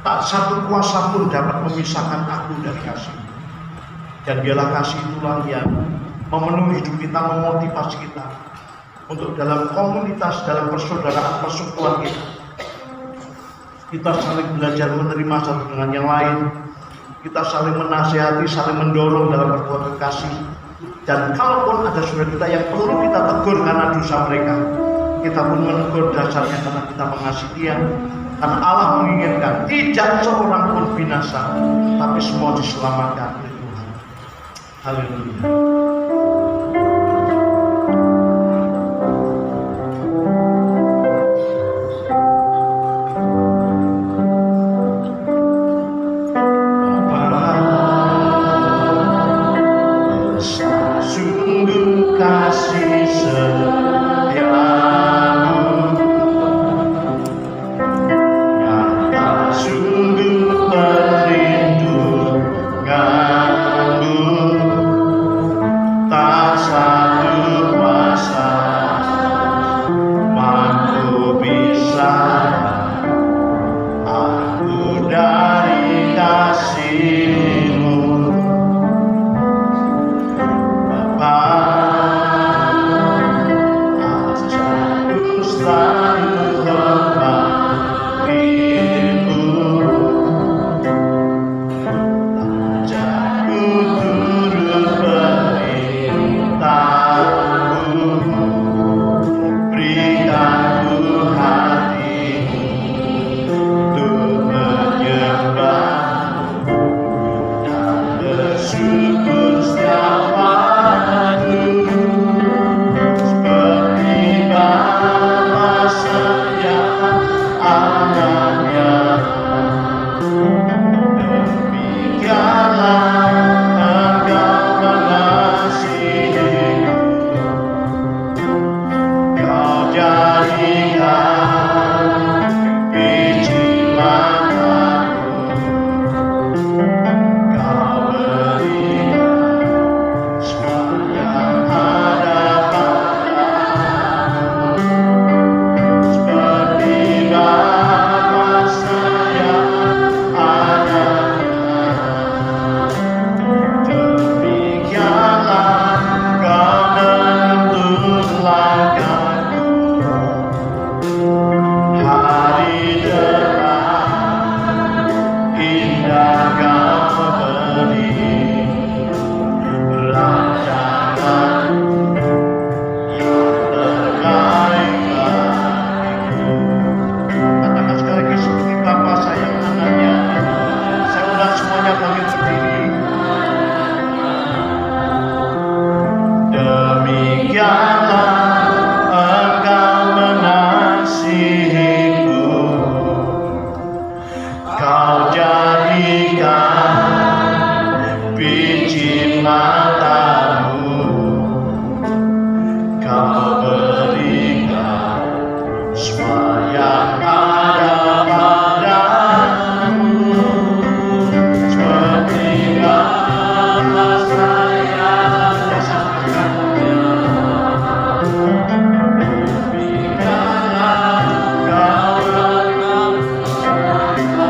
Tak satu kuasa pun dapat memisahkan aku dari kasih. Dan biarlah kasih itulah yang memenuhi hidup kita, memotivasi kita untuk dalam komunitas, dalam persaudaraan, persekutuan kita. Kita saling belajar menerima satu dengan yang lain. Kita saling menasihati, saling mendorong dalam berbuat kasih. Dan kalaupun ada saudara kita yang perlu kita tegur karena dosa mereka, kita pun menegur dasarnya karena kita mengasihi dia. Karena Allah menginginkan tidak seorang pun binasa, tapi semua diselamatkan oleh Tuhan. Haleluya. Sungguh kasih setiamu, sungguh perlindunganmu, tak satu kuasa mampu bisa aku dari kasih-Mu. Bapa, aku selalu memanggil-Mu. Aku turut perintah-Mu, berikan-Mu hati untuk menyembah dan bersyukur setiap waktu, seperti Bapa setia anaknya. Demikianlah Engkau mengasihiku, Kau jadikan biji mataku, Kau berikan semua yang ada padamu, seperti Bapa sayang anaknya. Demikianlah Kau menuntun langkahku, hari depan indah Kau beri, rancangan yang terbaik bagiku. Katakan sekali lagi, seperti Bapa sayang anaknya. Saya undang semuanya bangkit berdiri. Demikianlah Engkau mengasihiku, Kau jadikan biji matamu, Kau berikan semua yang ada padamu, seperti Bapa sayang anaknya. Demikianlah Kau berikan hari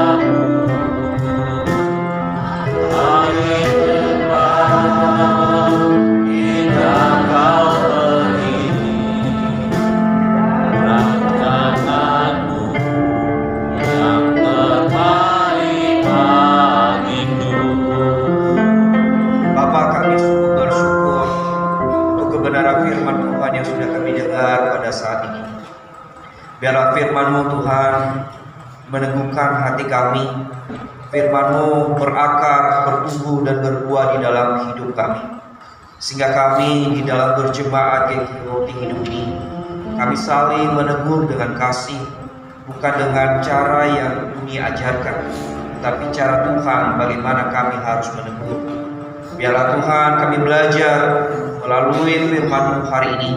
depan indah Kau beri, rancangan-Mu yang terbaik bagiku. Bapa, kami sungguh bersyukur untuk kebenaran firman Tuhan yang sudah kami dengar pada saat ini. Biarlah firman-Mu Tuhan meneguhkan hati kami. Firman-Mu berakar, bertumbuh dan berbuah di dalam hidup kami. Sehingga kami di dalam berjemaat GKI hidup ini, kami saling menegur dengan kasih, bukan dengan cara yang dunia ajarkan, tapi cara Tuhan bagaimana kami harus menegur. Biarlah Tuhan kami belajar melalui firman-Mu hari ini.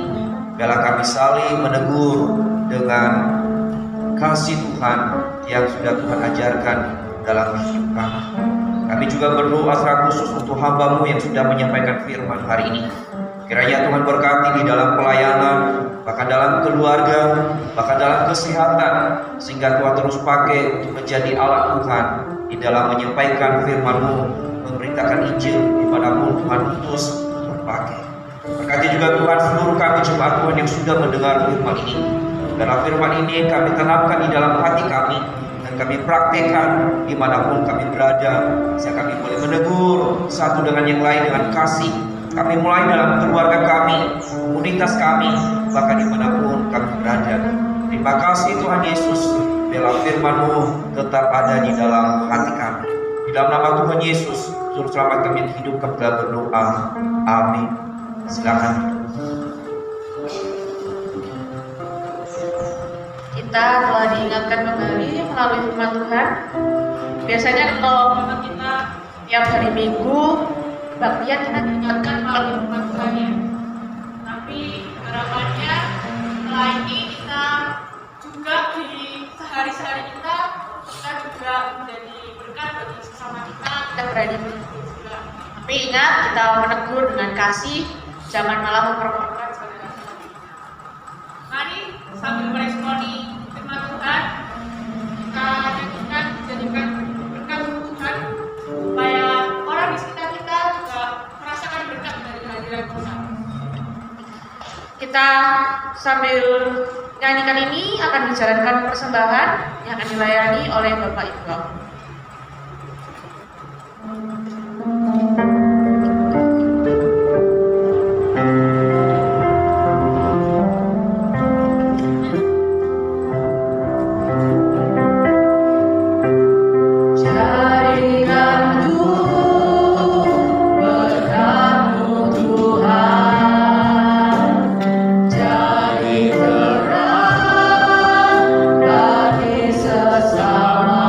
Biarlah kami saling menegur dengan kasih Tuhan yang sudah Tuhan ajarkan dalam hidup kami. Kami juga berdoa secara khusus untuk hamba-Mu yang sudah menyampaikan firman hari ini. Kiranya Tuhan berkati di dalam pelayanan, bahkan bahkan dalam keluarga, bahkan dalam kesehatan, sehingga Tuhan terus pakai untuk menjadi alat Tuhan di dalam menyampaikan firman-Mu, memberitakan Injil dimanapun Tuhan utus untuk pakai. Berkati juga Tuhan seluruh kami jemaat Tuhan yang sudah mendengar firman ini. Dalam firman ini kami tanamkan di dalam hati kami, dan kami praktekkan dimanapun kami berada, sehingga kami boleh menegur satu dengan yang lain dengan kasih. Kami mulai dalam keluarga kami, komunitas kami, bahkan dimanapun kami berada. Terima kasih Tuhan Yesus, biarlah firman-Mu tetap ada di dalam hati kami. Di dalam nama Tuhan Yesus, Juru Selamat kami hidup, kami telah berdoa. Amin. Silakan. Kita telah diingatkan kembali melalui firman Tuhan. Biasanya kalau memang kita tiap hari Minggu baktian kita diingatkan melalui firman Tuhan ya. Tapi harapannya setelah ini kita juga di sehari-hari kita juga menjadi berkat bagi sesama kita berani menegur juga. Tapi ingat, kita menegur dengan kasih, jangan malah mempermalukan saudara. Mari sambil meresponi firman Tuhan, kita nyanyikan, jadikan berkat Tuhan, supaya orang di sekitar kita juga merasakan berkat dari kehadiran Tuhan. Kita sambil nyanyikan ini akan dijalankan persembahan yang akan dilayani oleh Bapak Ibu. Sesama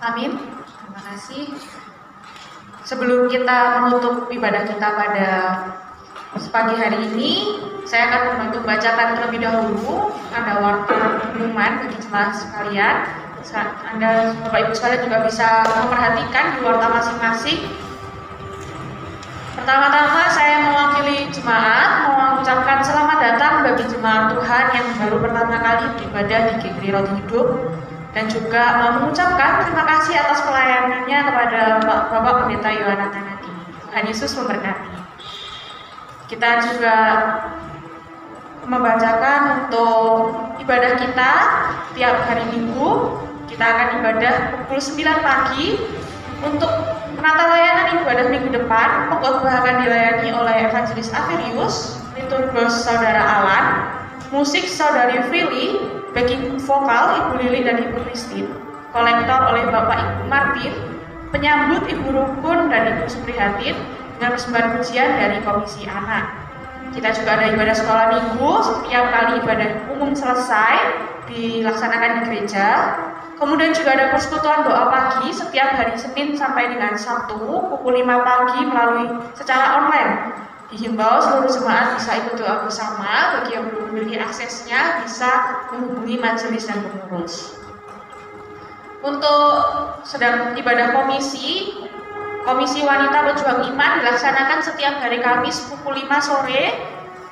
Amin. Terima kasih. Sebelum kita menutup ibadah kita pada pagi hari ini, saya akan membantu bacakan terlebih dahulu. Ada warta pengumuman bagi jemaat sekalian. Anda, Bapak Ibu sekalian juga bisa memperhatikan di warta masing-masing. Pertama-tama saya mewakili jemaat mengucapkan selamat datang bagi jemaat Tuhan yang baru pertama kali beribadah di GKI Roti Hidup, dan juga mengucapkan terima kasih atas pelayanannya kepada Bapak Pendeta Yohana Tanadi. Tuhan Yesus memberkati. Kita juga membacakan untuk ibadah kita tiap hari Minggu. Kita akan ibadah pukul 9 pagi. Untuk penata layanan ibadah minggu depan, pengkhotbah akan dilayani oleh Evangelis Averius, liturgos Saudara Alan, musik Saudari Fili, backing vokal Ibu Lili dan Ibu Christine, kolektor oleh Bapak Ibu Martin, penyambut Ibu Rukun dan Ibu Suprihatin, dengan persembahan pujian dari Komisi Anak. Kita juga ada ibadah sekolah minggu, setiap kali ibadah umum selesai dilaksanakan di gereja. Kemudian juga ada persekutuan doa pagi setiap hari Senin sampai dengan Sabtu pukul 5 pagi melalui secara online. Dihimbau seluruh jemaat bisa ikut doa bersama. Bagi yang belum memiliki aksesnya bisa menghubungi majelis dan pengurus. Untuk sedang ibadah komisi Wanita Pejuang Iman dilaksanakan setiap hari Kamis pukul 5 sore.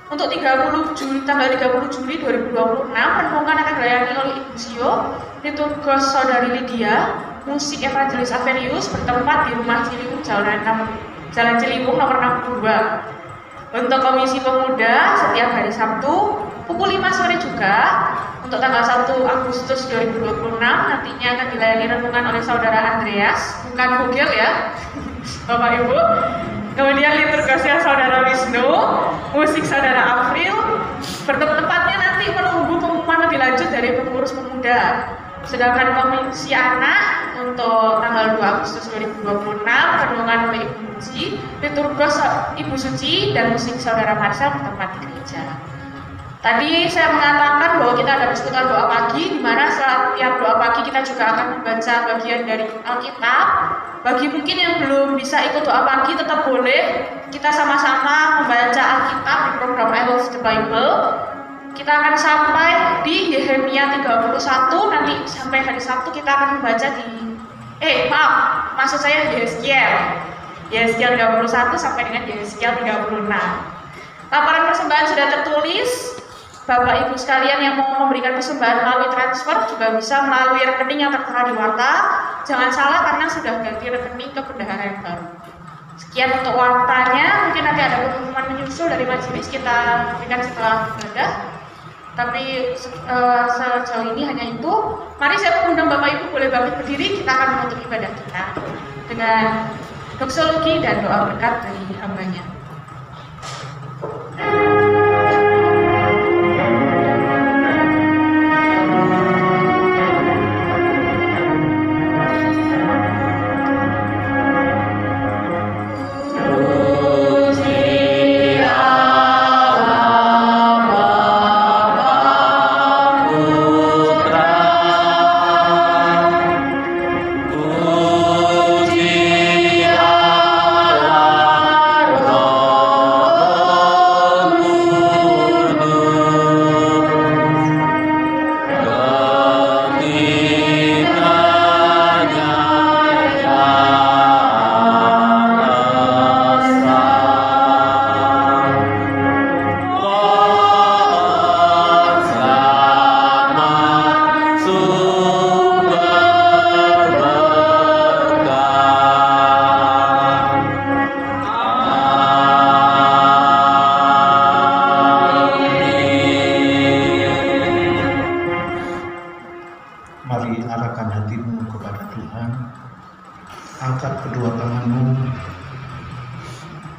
Untuk tanggal 30 Juli 2026, renungan akan dilayani oleh Ibu Sio, liturgos Saudari Lydia, musik Evangelis Averius bertempat di Rumah Ciliwung Jalan Ciliwung nomor 62. Untuk Komisi Pemuda setiap hari Sabtu pukul 5 sore juga. Untuk tanggal 1 Agustus 2026 nantinya akan dilayani renungan oleh Saudara Andreas, bukan Bugil ya, Bapak Ibu. Kemudian liturgosnya Saudara Wisnu, musik Saudara April. Bertempatnya nanti menunggu pengumuman lebih lanjut dari pengurus pemuda. Sedangkan Komisi Anak untuk tanggal 2 Agustus 2026 renungan oleh Ibu Suci, liturgos Ibu Suci dan musik Saudara Marsha bertempat di gereja. Tadi saya mengatakan bahwa kita ada persekutuan doa pagi, di mana setiap doa pagi kita juga akan membaca bagian dari Alkitab. Bagi mungkin yang belum bisa ikut doa pagi, tetap boleh kita sama-sama membaca Alkitab di program I Love the Bible. Kita akan sampai di Yehemia 31, nanti sampai hari Sabtu kita akan membaca maksud saya Yehezkiel 31 sampai dengan Yehezkiel 36. Laporan persembahan sudah tertulis. Bapak Ibu sekalian yang mau memberikan persembahan melalui transfer juga bisa melalui rekening yang tertera di warta. Jangan salah karena sudah ganti rekening ke bendahara yang baru. Sekian untuk wartanya. Mungkin nanti ada pengumuman menyusul dari majelis kita berikan setelah ibadah. Tapi sejauh ini hanya itu. Mari saya mengundang Bapak Ibu boleh bangkit berdiri. Kita akan menutup ibadah kita dengan doksologi dan doa berkat dari hambanya.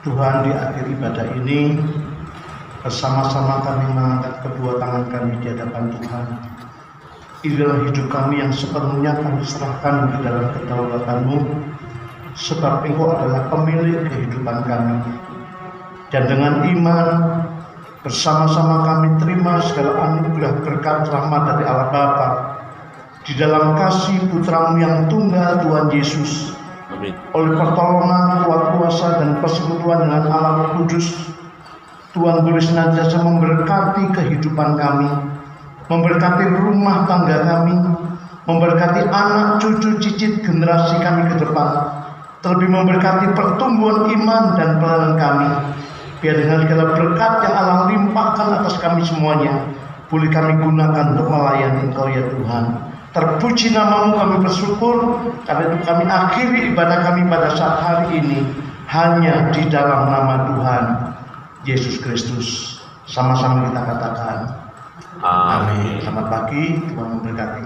Tuhan, di akhir ibadah ini bersama-sama kami mengangkat kedua tangan kami di hadapan Tuhan. Inilah hidup kami yang sepenuhnya kami serahkan di dalam kedaulatan-Mu, sebab Engkau adalah pemilik kehidupan kami. Dan dengan iman bersama-sama kami terima segala anugerah berkat rahmat dari Allah Bapa di dalam kasih Putra-Mu yang tunggal Tuhan Yesus, Amin. oleh pertolongan, kuat kuasa, dan persekutuan dengan Allah Roh Kudus, Tuhan boleh senantiasa memberkati kehidupan kami, memberkati rumah tangga kami, memberkati anak, cucu, cicit generasi kami ke depan, terlebih memberkati pertumbuhan iman dan pelayanan kami. Biar dengan segala berkat yang Allah limpahkan atas kami semuanya, boleh kami gunakan untuk melayani Engkau ya Tuhan. Terpuji nama-Mu, kami bersyukur, karena itu kami akhiri ibadah kami pada saat hari ini hanya di dalam nama Tuhan Yesus Kristus. Sama-sama kita katakan Amin. Selamat pagi, Tuhan memberkati.